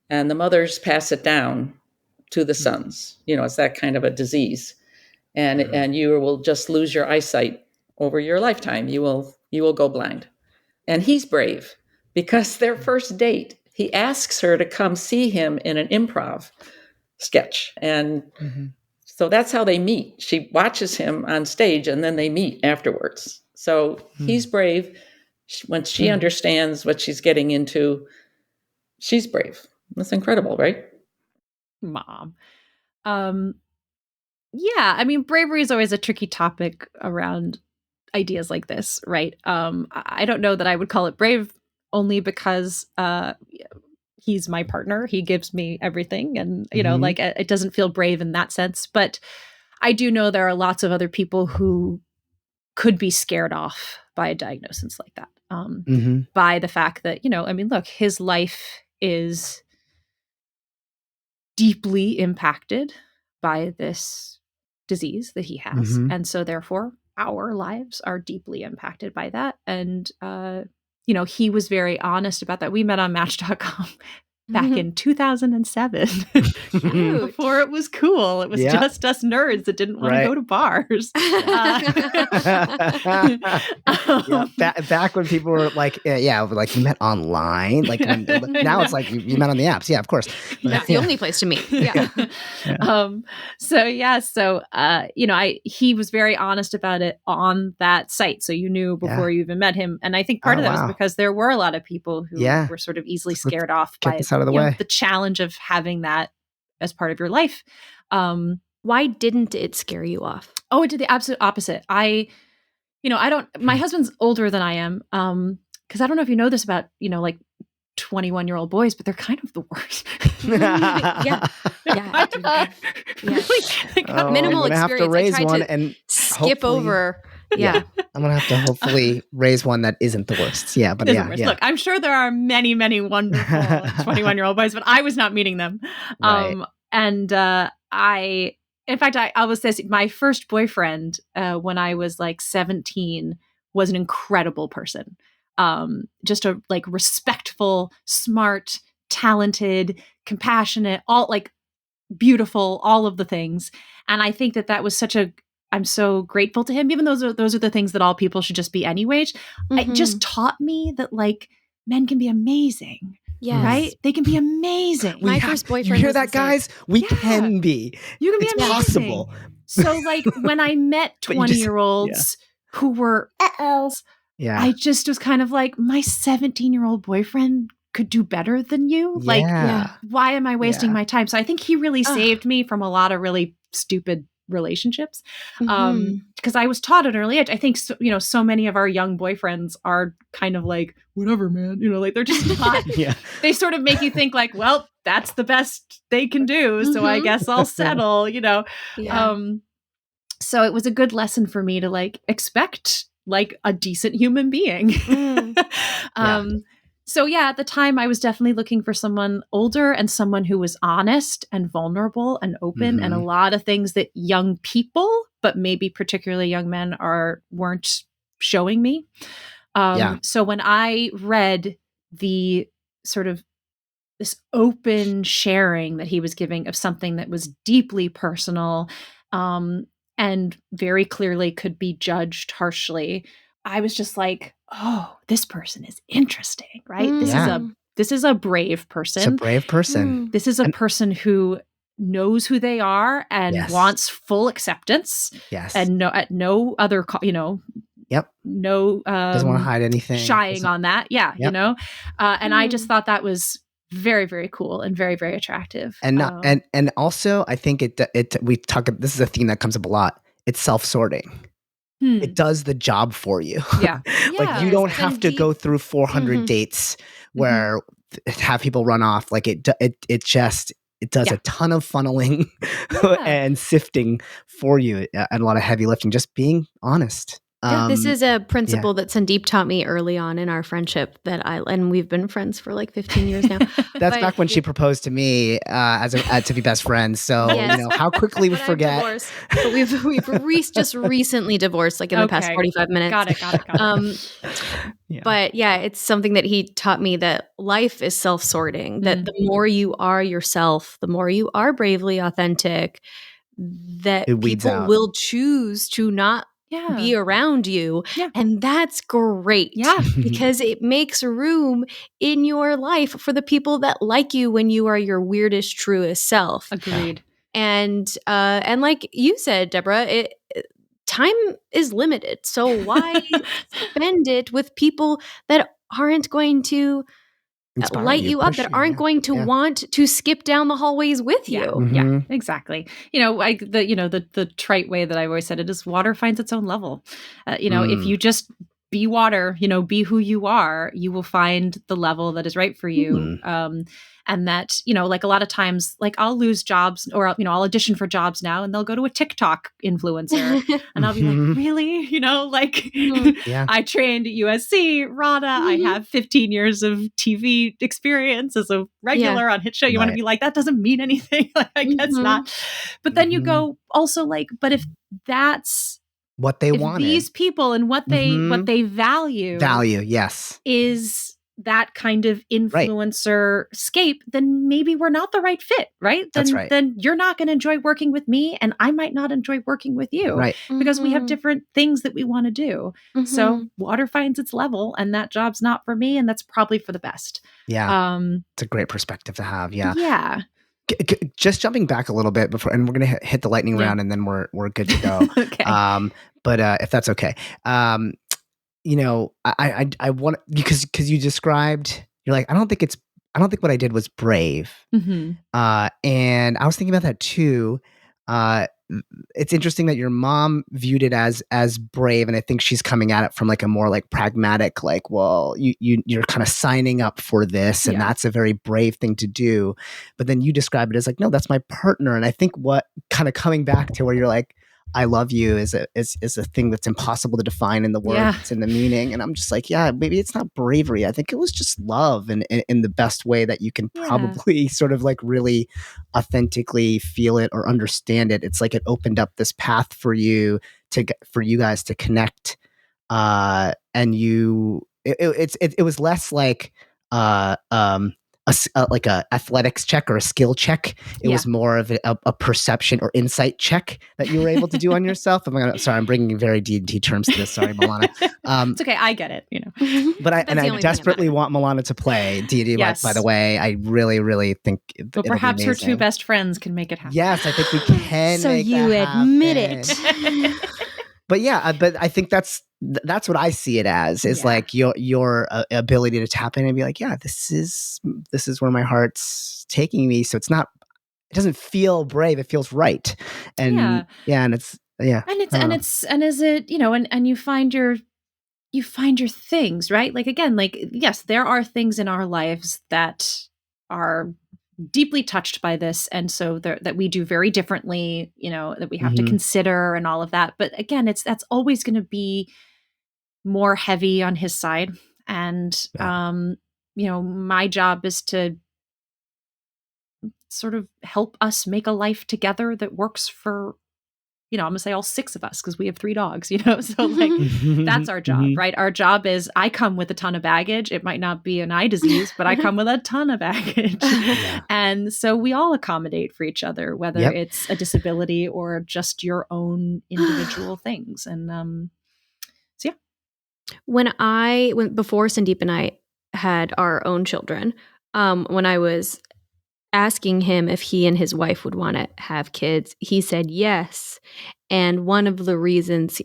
and the mothers pass it down to the sons. It's that kind of a disease, and you will just lose your eyesight over your lifetime. You will go blind. And he's brave because their first date, he asks her to come see him in an improv sketch, and so that's how they meet. She watches him on stage, and then they meet afterwards. So he's brave. When she understands what she's getting into, she's brave. That's incredible, right? Mom. Yeah, I mean, bravery is always a tricky topic around ideas like this, right? I don't know that I would call it brave, only because he's my partner. He gives me everything, and like it doesn't feel brave in that sense. But I do know there are lots of other people who could be scared off by a diagnosis like that, by the fact that I mean, look, his life is deeply impacted by this disease that he has, and so therefore our lives are deeply impacted by that. And he was very honest about that. We met on Match.com back in 2007 before it was cool. It was just us nerds that didn't want to go to bars. Back when people were like, like you met online. Like now it's like you met on the apps. Yeah, of course. That's the only place to meet. Yeah. He was very honest about it on that site. So you knew before you even met him. And I think part of that was because there were a lot of people who were sort of easily scared off by out of the way. The challenge of having that as part of your life. Why didn't it scare you off? Oh, it did the absolute opposite. My husband's older than I am. Cause I don't know if you know this about, like 21-year-old boys, but they're kind of the worst. Minimal experience. Have to raise one and skip over. Yeah. I'm going to have to hopefully raise one that isn't the worst. Yeah. But yeah. Look, I'm sure there are many, many wonderful 21-year-old boys, but I was not meeting them. Right. In fact, I was this, my first boyfriend, when I was like 17, was an incredible person. Just a like respectful, smart, talented, compassionate, all like beautiful, all of the things. And I think that was I'm so grateful to him, even though those are the things that all people should just be anyway. It just taught me that like men can be amazing. Yes. Right? They can be amazing. My first boyfriend. You hear that, guys? We can be. You can be it's amazing. Possible. So like when I met But you just- 20-year-olds who were, Yeah. I just was kind of like, my 17-year-old boyfriend could do better than you. Like, Yeah. why am I wasting Yeah. my time? So I think he really Ugh. saved me from a lot of really stupid relationships. Mhm. Because I was taught at an early age. I think so many of our young boyfriends are kind of like, whatever, man. Like they're just not. Yeah. They sort of make you think like, well, that's the best they can do. So I Mhm. guess I'll settle. Yeah. So it was a good lesson for me to like expect like a decent human being. Mm. So yeah, at the time I was definitely looking for someone older and someone who was honest and vulnerable and open, and a Mhm. lot of things that young people, but maybe particularly young men, weren't showing me. Yeah. So when I read the sort of this open sharing that he was giving of something that was deeply personal, and very clearly could be judged harshly, I was just like, oh, this person is interesting, right? Yeah. This is a brave It's a person. brave person. This is a And- person who knows who they are and Yes. wants full acceptance, Yes. and no other Yep. no Doesn't want to hide anything. shying Doesn't- on that. Yeah, Yep. and I just thought that was very, very cool and very, very attractive. And not and also I think we talk. This is a theme that comes up a lot. It's self-sorting. It does the job for you. Yeah. Like you Yes, don't it's have to go through 400 Mhm. dates where have people run off. Like it does Yeah. a ton of funneling and sifting for you, and a lot of heavy lifting. Just being honest. This is a principle that Sandeep taught me early on in our friendship and we've been friends for like 15 years now. That's But- back when she proposed to me to be best friends. So Yes. how quickly we But I'm forget. divorced. But we've just recently divorced, like in the past Okay. 45 minutes. Got it. Yeah. But yeah, it's something that he taught me, that life is self-sorting, that the more you are yourself, the more you are bravely authentic, that It weeds people out. will choose to not be around you. Yeah. And that's great. Yeah. Because it makes room in your life for the people that like you when you are your weirdest, truest self. Agreed. And like you said, Deborah, time is limited. So why spend it with people that aren't going to Inspire light you up, push that you, aren't yeah. going to Yeah. want to skip down the hallways with you? Yeah, Mhm. exactly. The trite way that I've always said it is, water finds its own level. If you just be water, be who you are, you will find the level that is right for you. And that, like a lot of times, like I'll lose jobs, or I'll audition for jobs now, and they'll go to a TikTok influencer, and I'll be like, really? Yeah. I trained at USC, RADA. I have 15 years of TV experience as a regular on hit show. You want to Right. be like, that doesn't mean anything. Like, I guess not. But then you go also like, but if that's What they if wanted. these people and what they value Yes. is that kind of influencer scape, then maybe we're not the right fit, right? That's right. Then you're not going to enjoy working with me, and I might not enjoy working with you, Right. because we have different things that we want to do. So water finds its level, and that job's not for me, and that's probably for the best. Yeah. It's a great perspective to have. Yeah. Yeah. Just jumping back a little bit before, and we're going to hit the lightning round, and then we're good to go. Okay. But if that's okay, I want, because you described, you're like, I don't think what I did was brave. And I was thinking about that too. It's interesting that your mom viewed it as brave, and I think she's coming at it from like a more like pragmatic, like, well, you're kind of signing up for this, and that's a very brave thing to do. But then you describe it as like, no, that's my partner. And I think what kind of coming back to where you're like, I love you is a thing that's impossible to define in the words and the meaning. And I'm just like, yeah, maybe it's not bravery. I think it was just love, and in the best way that you can probably sort of like really authentically feel it or understand it. It's like it opened up this path for you guys to connect. And it was less like like a athletics check or a skill check. It was more of a perception or insight check that you were able to do on yourself. Sorry, I'm bringing very D&D terms to this. Sorry, Milana. It's okay. I get it. You know, but I desperately want Milana to play D&D. Yes. By the way, I really, really think but perhaps her two best friends can make it happen. Yes, I think we can. So make you that admit happen. it. But yeah, but I think that's what I see it as, is like your ability to tap in and be like, yeah, this is where my heart's taking me. So it doesn't feel brave, it feels right. And and it's and is it, you know, and you find your things, right? Like, again, like, yes, there are things in our lives that are deeply touched by this, and so that we do very differently, you know, that we have to consider and all of that. But again, that's always going to be more heavy on his side, and you know, my job is to sort of help us make a life together that works for, you know, I'm gonna say all 6 of us because we have 3 dogs, you know, so like that's our job, right? Our job is, I come with a ton of baggage. It might not be an eye disease, but I come with a ton of baggage. And so we all accommodate for each other, whether it's a disability or just your own individual things. And so Before Sandeep and I had our own children, when I was asking him if he and his wife would want to have kids, he said yes. And one of the reasons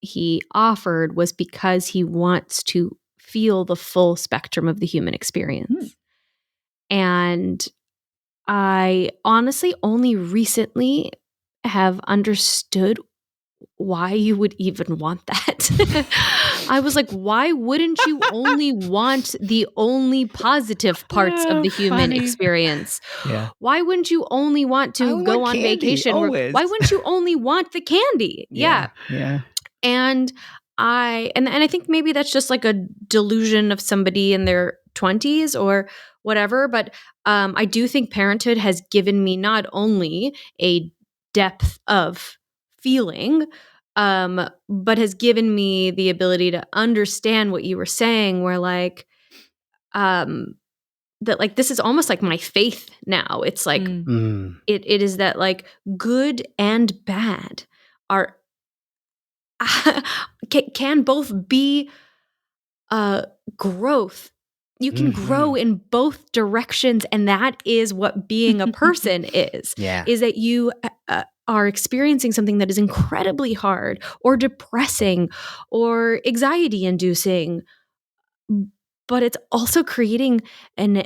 he offered was because he wants to feel the full spectrum of the human experience. And I honestly only recently have understood why you would even want that. I was like, why wouldn't you only want the only positive parts of the human experience? Yeah. Why wouldn't you only want to go on vacation? Why wouldn't you only want the candy? Yeah. And I think maybe that's just like a delusion of somebody in their 20s or whatever. But I do think parenthood has given me not only a depth of feeling, but has given me the ability to understand what you were saying, where like, that like, this is almost like my faith now. It's like, it is that like good and bad are, can both be, growth. You can grow in both directions. And that is what being a person is, is that you, are experiencing something that is incredibly hard or depressing or anxiety inducing, but it's also creating an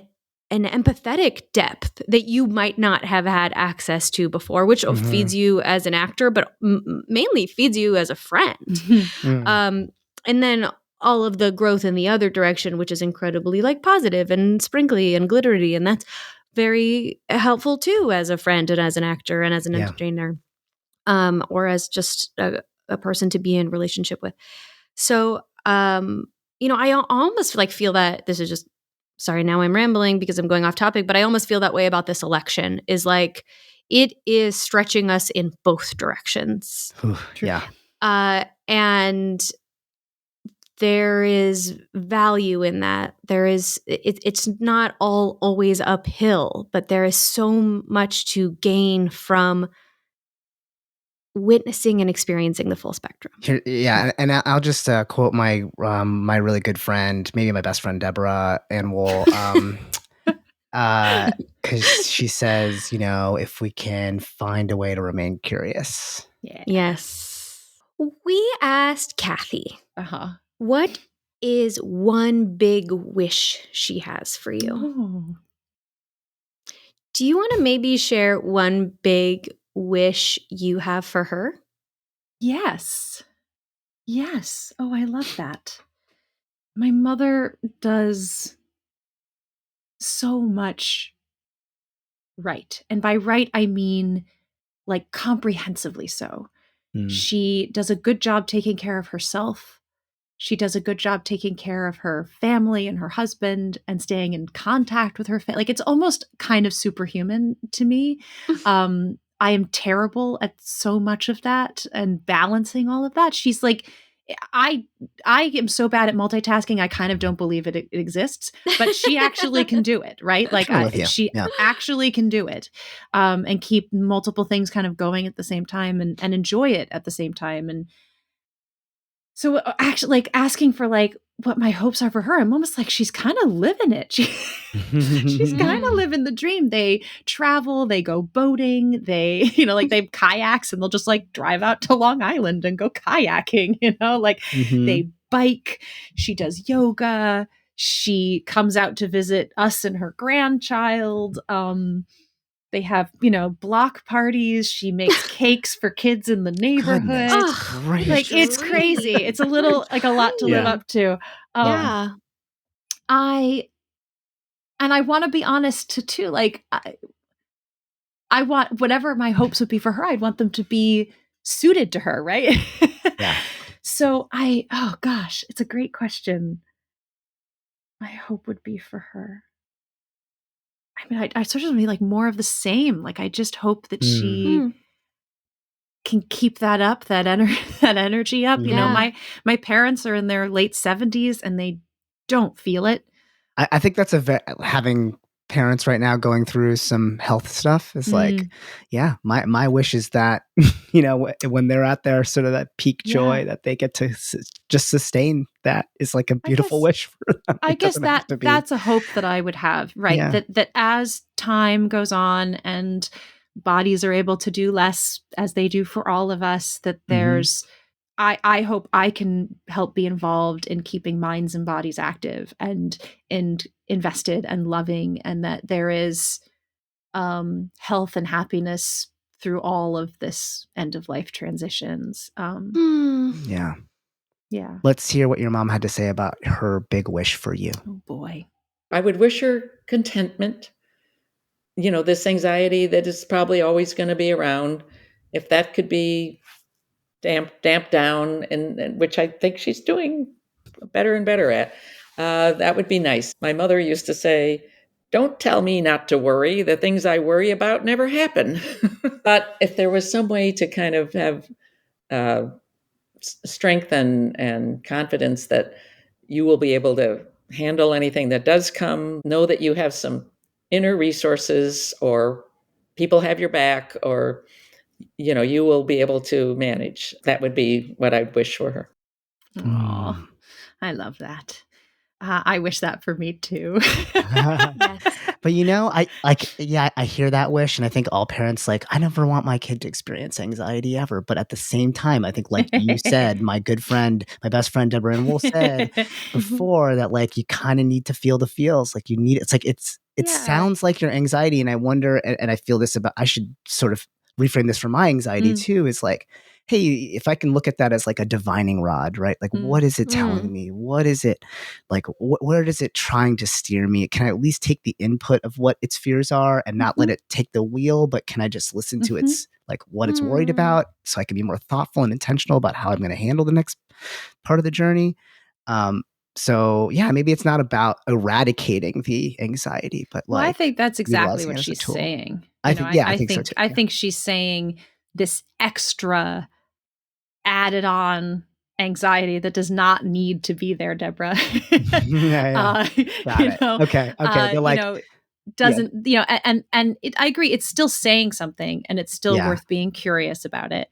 empathetic depth that you might not have had access to before, which feeds you as an actor, but mainly feeds you as a friend. And then all of the growth in the other direction, which is incredibly like positive and sprinkly and glittery. And that's very helpful too, as a friend and as an actor and as an entertainer. Or as just a person to be in relationship with. So, you know, I almost like feel that this is just, sorry, now I'm rambling because I'm going off topic, but I almost feel that way about this election, is like, it is stretching us in both directions. And there is value in that. It's not all always uphill, but there is so much to gain from witnessing and experiencing the full spectrum. And I'll just quote my my really good friend, maybe my best friend, Deborah Ann Woll, because she says, you know, if we can find a way to remain curious. Yes. We asked Kathy, what is one big wish she has for you? Do you want to maybe share one big wish you have for her? Yes. Oh, I love that. My mother does so much right. And by right, I mean like comprehensively so. She does a good job taking care of herself. She does a good job taking care of her family and her husband and staying in contact with her family. Like, it's almost kind of superhuman to me. I am terrible at so much of that and balancing all of that. She's like I am so bad at multitasking. I kind of don't believe it exists, but she actually can do it, right? Like I'm with you. she Yeah. actually can do it, and keep multiple things kind of going at the same time, and enjoy it at the same time. And so actually, like asking for like what my hopes are for her, I'm almost like she's kind of living it. She's kind of living the dream. They travel, they go boating, they, like they have kayaks and they'll just like drive out to Long Island and go kayaking, like they bike. She does yoga. She comes out to visit us and her grandchild. They have, block parties. She makes cakes for kids in the neighborhood. Goodness Like it's crazy. It's a lot to live Yeah. up to. Yeah. I want to be honest too. Like I want whatever my hopes would be for her, I'd want them to be suited to her, right? Yeah. So oh gosh, it's a great question. My hope would be for her. I mean, I sort of be like more of the same. Like I just hope that she can keep that up, that energy up. Yeah. My parents are in their late 70s and they don't feel it. I think that's having parents right now going through some health stuff is like, yeah, my wish is that, when they're at their sort of that peak joy that they get to just sustain that is like a beautiful wish for them. I guess that's a hope that I would have, right? Yeah. That as time goes on and bodies are able to do less as they do for all of us, that there's I hope I can help be involved in keeping minds and bodies active and invested and loving, and that there is health and happiness through all of this end of life transitions. Yeah. Yeah. Let's hear what your mom had to say about her big wish for you. Oh boy. I would wish her contentment. This anxiety that is probably always going to be around, if that could be damped down, and which I think she's doing better and better at, that would be nice. My mother used to say, "Don't tell me not to worry. The things I worry about never happen." But if there was some way to kind of have strength and confidence that you will be able to handle anything that does come, know that you have some inner resources, or people have your back, or you will be able to manage. That would be what I'd wish for her. Oh, I love that. I wish that for me too. Yes. But I hear that wish, and I think all parents I never want my kid to experience anxiety ever. But at the same time, I think like you said, my best friend Deborah Ann Woll said before that you kind of need to feel the feels. Like you need it sounds like your anxiety, and I wonder, and I feel this about, I should sort of reframe this for my anxiety too, is like, hey, if I can look at that as like a divining rod, right? Like, what is it telling me? What is it like? Where is it trying to steer me? Can I at least take the input of what its fears are and not let it take the wheel? But can I just listen to its what it's worried about, so I can be more thoughtful and intentional about how I'm going to handle the next part of the journey? So yeah, maybe it's not about eradicating the anxiety, but well, I think that's exactly utilizing it what as a she's tool. saying. I think so too. I think she's saying this extra added on anxiety that does not need to be there, Deborah. Got it. Okay. They're doesn't, and I agree, it's still saying something and it's still worth being curious about it.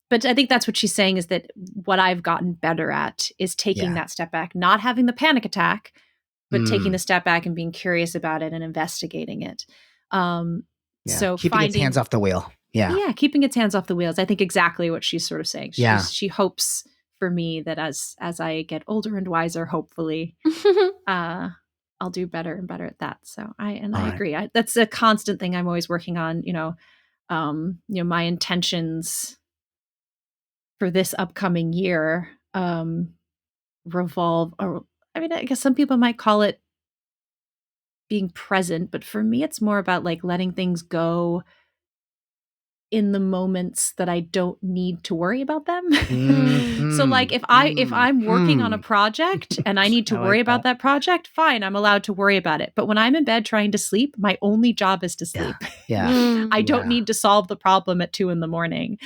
But I think that's what she's saying, is that what I've gotten better at is taking that step back, not having the panic attack, but taking the step back and being curious about it and investigating it. So keeping its hands off the wheel. Yeah, keeping its hands off the wheels. I think exactly what she's sort of saying. She hopes for me that as I get older and wiser, hopefully, I'll do better and better at that. So I agree. That's a constant thing I'm always working on. My intentions for this upcoming year revolve. I mean, I guess some people might call it being present, but for me, it's more about like letting things go in the moments that I don't need to worry about them. Mhm. So like if I'm working on a project and I need to I worry like about that project, fine, I'm allowed to worry about it. But when I'm in bed trying to sleep, my only job is to sleep. Yeah. Mm. I don't Yeah. need to solve the problem at 2 a.m.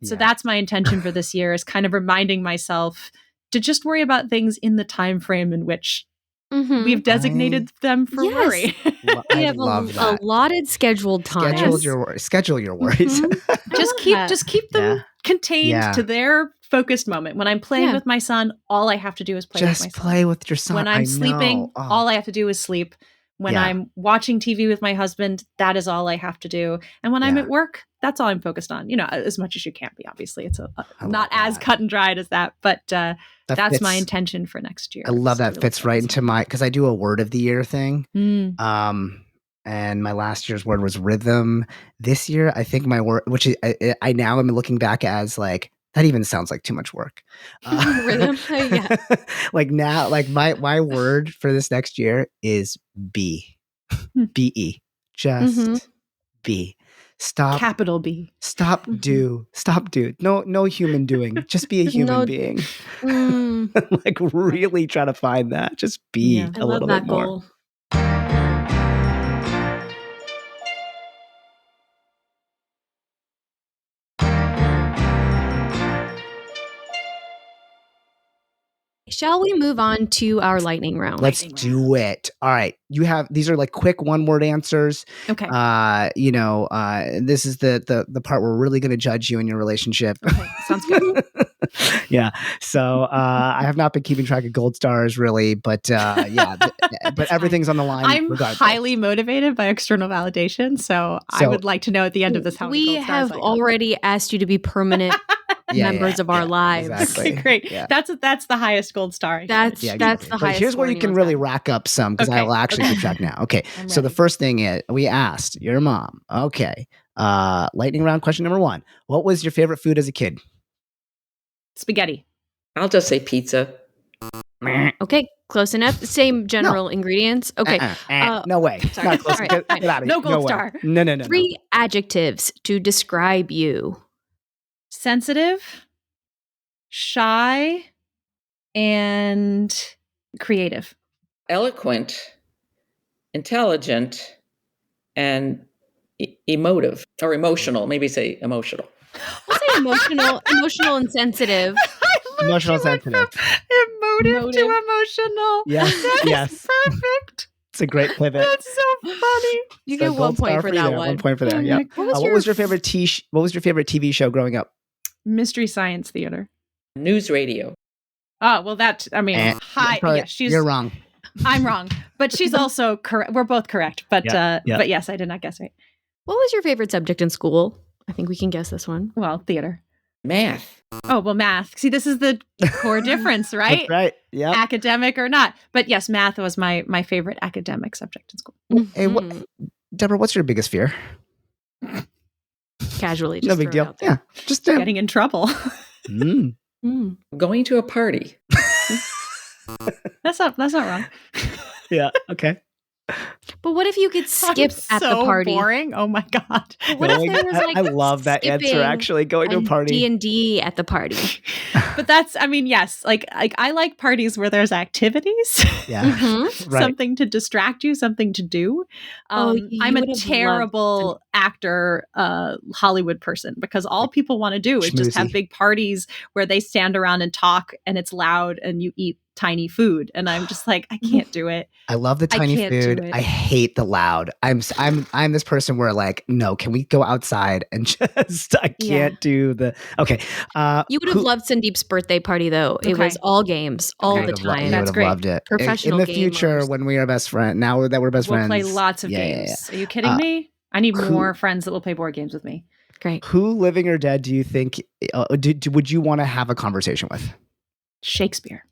So Yeah. that's my intention for this year, is kind of reminding myself to just worry about things in the time frame in which Mhm. we've designated them for Yes. worry. We I have love that. allotted scheduled time. Schedule your worries. Mhm. Just keep them Yeah. contained Yeah. to their focused moment. When I'm playing Yeah. with my son, all I have to do is play with my Just son. play with your son. When I'm I sleeping, know. Oh. all I have to do is sleep. When Yeah. I'm watching TV with my husband, that is all I have to do. And when I'm Yeah. at work, that's all I'm focused on. As much as you can be, obviously. It's I not love as that. cut and dried as that, but That that's my fits- intention for next year. I love is to that really fits right focus into my, because I do a word of the year thing. Mm. And my last year's word was rhythm. This year, I think my word, which I now am looking back as like, that even sounds like too much work. Rhythm. Yeah. Like now, like my word for this next year is be. B-E. Just Mhm. be. Stop. Capital B. Stop. Mhm. Do. Stop. Do. No human doing. Just be a human No- being. Mm. Like really try to find that. Just be Yeah. I a love little that bit more. goal. Shall we move on to our lightning round? Let's do it. All right. These are like quick one-word answers. Okay. This is the part where we're really going to judge you in your relationship. Okay. Sounds good. Yeah. So I have not been keeping track of gold stars really, but but everything's on the line. I'm regardless. highly motivated by external validation, so I would like to know at the end of this how many We gold stars have I got. already asked you to be permanent members of our lives. Exactly. Okay, great. Yeah. That's the highest gold star. I That's should that's achieve. the But highest. here's where score you can anyone's really gotten. rack up some, because Okay, I'll actually okay. keep track now. Okay. I'm So the ready. first thing is we asked your mom. Okay. Lightning round question number 1. What was your favorite food as a kid? Spaghetti. I'll just say pizza. Okay, close enough. Same general ingredients. Okay. No way. sorry. Not close. All right, Get fine. out of No here. gold way. star. No. 3 adjectives to describe you. Sensitive, shy, and creative. Eloquent, intelligent, and emotive or emotional. Maybe say emotional. We'll say emotional and sensitive. Emotional sensitive. Emotive to emotional. Yes, That is yes. perfect. It's a great pivot. That's so funny. You So get 1 gold point star for you that there. one. 1 point for there. Oh Yeah. my God. What was your favorite TV show growing up? Mystery Science Theater. News radio. Oh, well, that, I mean, You're wrong. I'm wrong, but she's also correct. We're both correct, but Yeah. but yes, I did not guess right. What was your favorite subject in school? I think we can guess this one. Well, theater. Math. Oh, well, math. See, this is the core difference, right? That's right. Yeah. Academic or not. But yes, math was my favorite academic subject in school. Hey, Mhm. Deborah, what's your biggest fear? Casually, just No big throw it deal. out there. Yeah. Just Getting in trouble. Mm. Mm. Going to a party. That's not wrong. Yeah. Okay. But what if you could skip I'm at the so party? boring. Oh my God. What if there was like I love that answer. skipping Actually, going to a party. D&D at the party? But that's, I mean, yes, like I like parties where there's activities. Yeah. Mhm. Right. Something to distract you, something to do. You I'm would a have terrible actor, Hollywood person, because all people want to do is just have Schmoozy. big parties where they stand around and talk and it's loud and you eat tiny food. And I'm just like, I can't do it. I love the tiny can't do food. it. I hate the loud. I'm this person where like, no, can we go outside and just I can't do the okay. You would have loved Sandeep's birthday party though. It Okay. was all games all Okay. the time. You That's would have great. loved it. Professional in the future gamers. when we are best friends. Now that we're best We'll friends, play lots of Yeah, yeah, games. Are you kidding me? I need more friends that will play board games with me. Great. Who, living or dead, do you think would you want to have a conversation with? Shakespeare.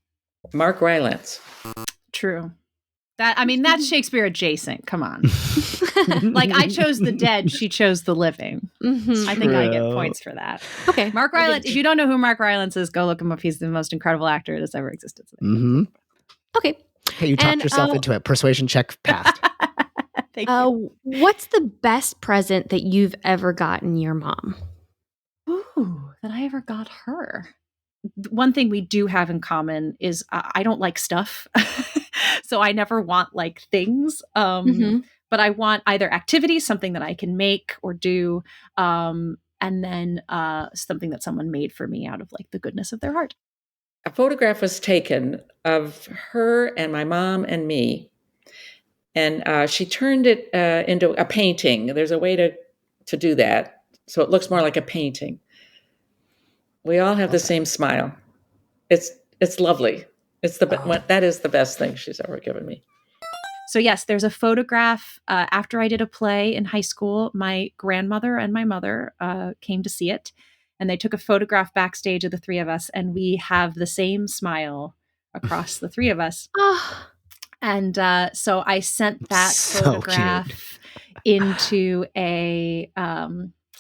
Mark Rylance. True. That's Shakespeare adjacent. Come on. Like I chose the dead, she chose the living. Mhm. I think I get True. points for that. Okay. Mark Rylance, if you don't know who Mark Rylance is, go look him up. He's the most incredible actor that's ever existed. Mm-hmm. Okay. Hey, you talked And, yourself into it. Persuasion check passed. Thank Thank you. What's the best present that you've ever gotten your mom? Ooh, that I ever got her. One thing we do have in common is I don't like stuff. So I never want like things. Mhm. But I want either activities, something that I can make or do, and then something that someone made for me out of like the goodness of their heart. A photograph was taken of her and my mom and me, and she turned it into a painting. There's a way to do that, so it looks more like a painting. We all have the same smile. It's lovely. That is the best thing she's ever given me. So yes, there's a photograph after I did a play in high school. My grandmother and my mother came to see it, and they took a photograph backstage of the three of us, and we have the same smile across the three of us. Oh, And so I sent that So photograph into a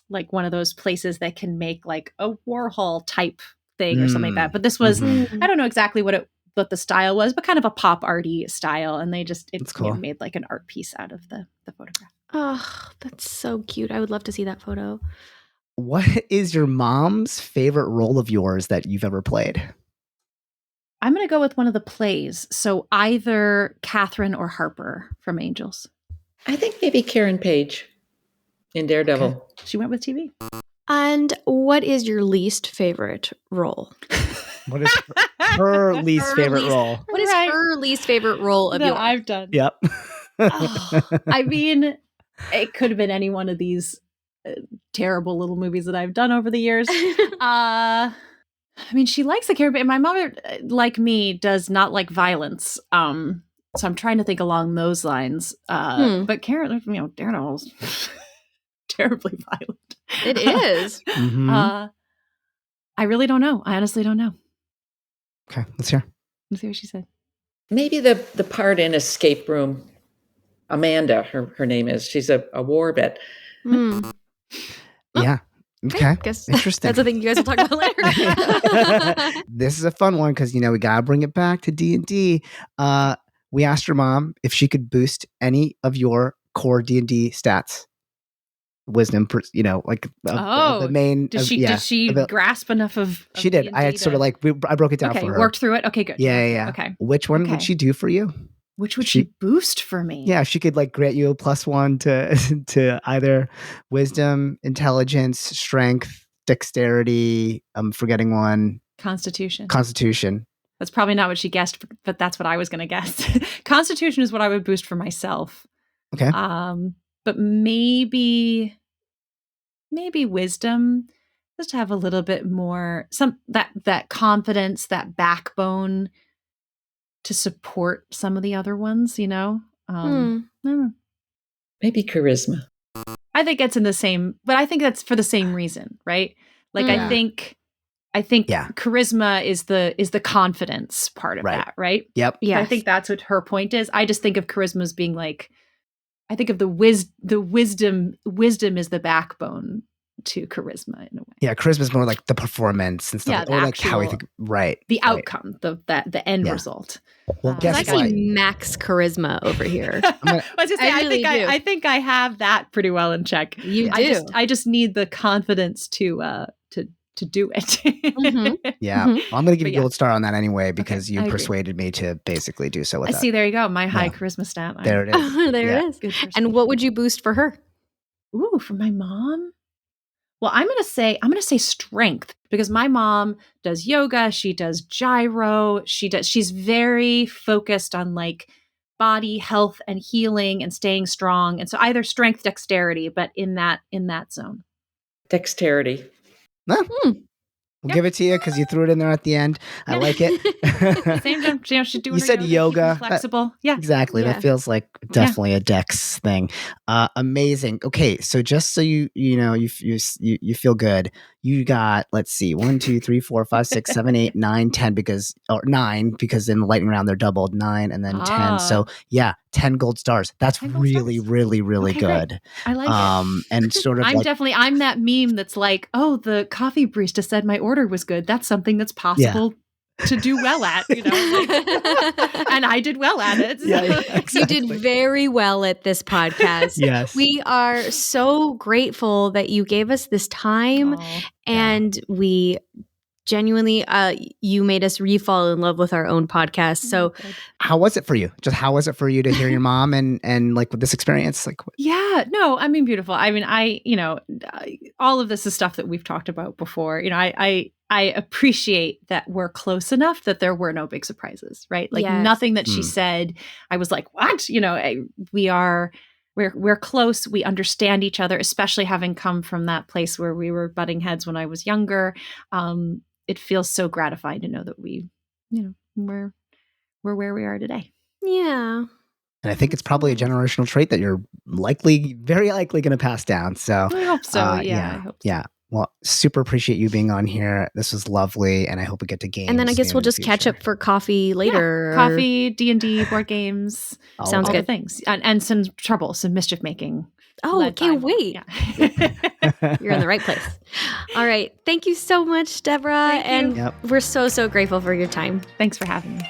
like one of those places that can make like a Warhol type thing or something like that. But this was I don't know exactly what the style was, but kind of a pop arty style. And they just That's cool. made like an art piece out of the photograph. oh, that's so cute. I would love to see that photo. What is your mom's favorite role of yours that you've ever played? I'm going to go with one of the plays. So either Catherine or Harper from Angels. I think maybe Karen Page in Daredevil. Okay. She went with TV. And what is your least favorite role? What is her least Her favorite least- role? What is her least favorite role of that yours? I've done? Yep. Oh, I mean, it could have been any one of these terrible little movies that I've done over the years. I mean, she likes the character, but my mother, like me, does not like violence. So I'm trying to think along those lines. But Karen, Daredevil's terribly violent. It is. Mhm. I really don't know. I honestly don't know. Okay, let's hear. Let's see what she said. Maybe the part in Escape Room. Amanda, her name is. She's a war vet. Hmm. Yeah. Okay. Guess Interesting. that's the thing you guys will talk about later. This is a fun one because we gotta bring it back to D&D. We asked your mom if she could boost any of your core D&D stats, wisdom. Like the main. Did she grasp enough of? She did. D&D I had sort of I broke it down for her. Worked through it. Okay, good. Yeah. Okay. Which one would she do for you? Which would she boost for me? Yeah, she could grant you a +1 to either wisdom, intelligence, strength, dexterity. I'm forgetting one. Constitution. That's probably not what she guessed, but that's what I was going to guess. Constitution is what I would boost for myself. Okay. But maybe wisdom, just to have a little bit more that confidence, that backbone to support some of the other ones, I don't know. Maybe charisma. I think it's in the same, but I think that's for the same reason, right? I think charisma is the confidence part of that, right? Yep. Yeah. I think that's what her point is. I just think of charisma as being I think of the wisdom is the backbone to charisma in a way. Yeah, charisma is more like the performance and stuff, or how we think. Right. The outcome, the end result. Well, guess I see max charisma over here. I think I have that pretty well in check. You do. I just need the confidence to do it. Yeah. Well, I'm going to give you a gold star on that anyway because you persuaded me to basically do so with that. See, there you go. My high charisma stat. There it is. There it is. Good. And what would you boost for her? Ooh, for my mom? Well, I'm going to say strength because my mom does yoga. She does gyro. She's very focused on body health and healing and staying strong. And so either strength, dexterity, but in that zone. Dexterity. We'll give it to you because you threw it in there at the end. I like it. Same time, she's doing. You said yoga. Flexible. Yeah, exactly. Yeah. That feels like definitely a dex thing. Amazing. Okay, so just so you feel good. You got, let's see, 1, 2, 3, 4, 5, 6, 7, 8, 9, 10 because in the lightning round they're doubled 9 and then 10. So 10 gold stars. That's really, really, really good. Great. I like it. And sort of I'm that meme that's the coffee barista said my order was good. That's something that's possible to do well at, you know, like, and I did well at it. Yeah, You exactly. did very well at this podcast. Yes. We are so grateful that you gave us this time, Oh, and we genuinely, you made us re-fall in love with our own podcast. So How was it for you? Just how was it for you to hear your mom and like with this experience? Like, yeah, no, I mean, beautiful. I mean, all of this is stuff that we've talked about before. You know, I appreciate that we're close enough that there were no big surprises, right? Like Yes. nothing that she said, I was like, what? You know, we're close. We understand each other, especially having come from that place where we were butting heads when I was younger. It feels so gratifying to know that we, you know, we're where we are today. yeah. and I think it's probably a generational trait that you're very likely going to pass down. So I hope so. I hope so. yeah. Well, super appreciate you being on here. This was lovely, and I hope we get to games. And then I guess soon we'll in the just catch future. up for coffee later. Yeah, coffee, D&D, board games. Sounds all the good. things. And some trouble, some mischief making. Oh, led by can't Mom. wait. Yeah. You're in the right place. All right. Thank you so much, Deborah. Thank you. And Yep. we're so, so grateful for your time. Thanks for having me.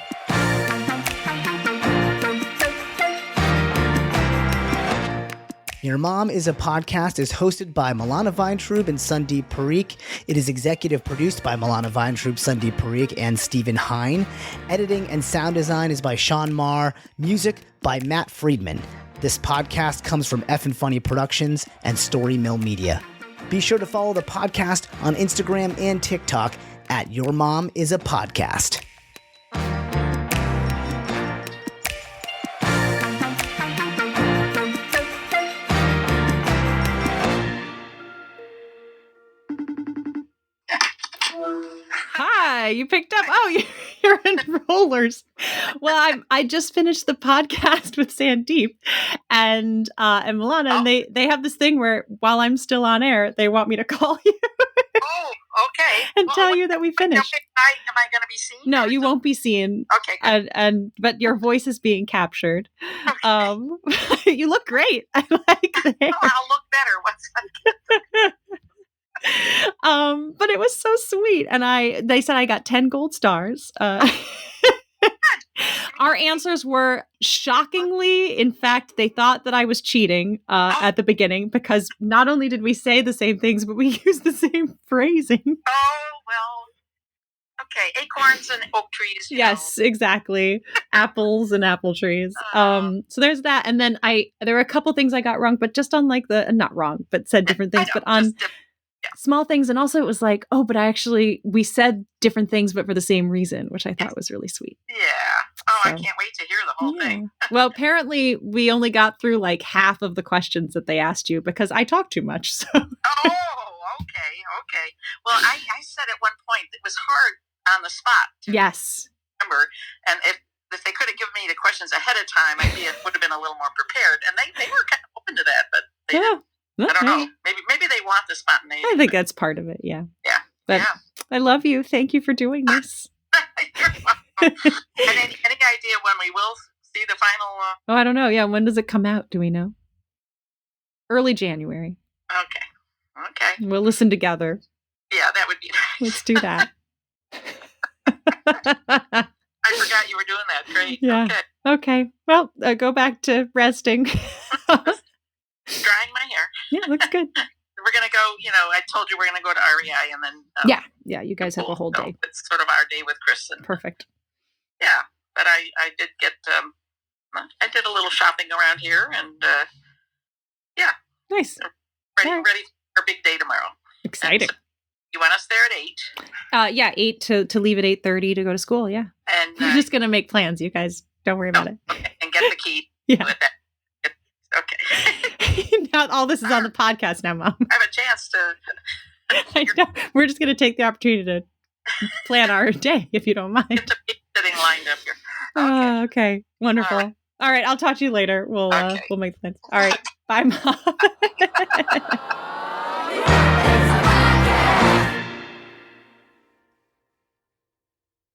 Your Mom is a Podcast is hosted by Milana Weintraub and Sandeep Parikh. It is executive produced by Milana Weintraub, Sandeep Parikh, and Stephen Hine. Editing and sound design is by Sean Marr. Music by Matt Friedman. This podcast comes from Effin' Funny Productions and Story Mill Media. Be sure to follow the podcast on Instagram and TikTok at Your Mom is a Podcast. Hi, you picked up. Oh, you're in rollers. Well, I just finished the podcast with Sandeep and Milana, and they have this thing where while I'm still on air, they want me to call you Oh, okay. and tell you that we finished. Am I going to be seen? No, you won't be seen. Okay, good. But your voice is being captured. You look great. I like that. Oh, I'll look better once I But it was so sweet, and they said I got 10 gold stars. Our answers were shockingly, in fact, they thought that I was cheating at the beginning because not only did we say the same things, but we used the same phrasing. Oh, well, okay. Acorns and oak trees. you Yes, know. exactly. Apples and apple trees. So there's that, and then there were a couple things I got wrong, but just on like not wrong, but said different things, I know, but on just small things. And also it was like, oh, but we said different things, but for the same reason, which I thought was really sweet. Yeah. Oh, I So, can't wait to hear the whole thing. Well, apparently we only got through like half of the questions that they asked you because I talk too much. So Oh, okay. Well, I said at one point it was hard on the spot to yes. remember, and if they could have given me the questions ahead of time, would have been a little more prepared. And they were kind of open to that, but they didn't. I don't know. Maybe they want the spontaneity. I think that's part of it. Yeah. Yeah. But Yeah. I love you. Thank you for doing this. You're welcome. And any idea when we will see the final? Oh, I don't know. Yeah. When does it come out? Do we know? Early January. Okay. We'll listen together. Yeah, that would be nice. Let's do that. I forgot you were doing that. Great. Yeah. Okay. Okay. Well, go back to resting. Drying my hair. Yeah, looks good. We're going to go, I told you we're going to go to REI and then. Yeah. You guys have a whole So day. it's sort of our day with Chris. And, Perfect. yeah. But I did get, I did a little shopping around here and, Nice. ready Alright. for our big day tomorrow. Exciting. And so you want us there at 8? Yeah, 8 to leave at 8:30 to go to school. Yeah. And, We're just gonna make plans, you guys. Don't worry about it. okay, and get the key. Yeah. With that. Okay. Now all this is on the podcast now, Mom. I have a chance to I know. We're just gonna take the opportunity to plan our day, if you don't mind. get the sitting lined up here. Okay. Okay. Wonderful. All All right. I'll talk to you later. We'll Okay. we'll make plans. All right. Bye, Mom.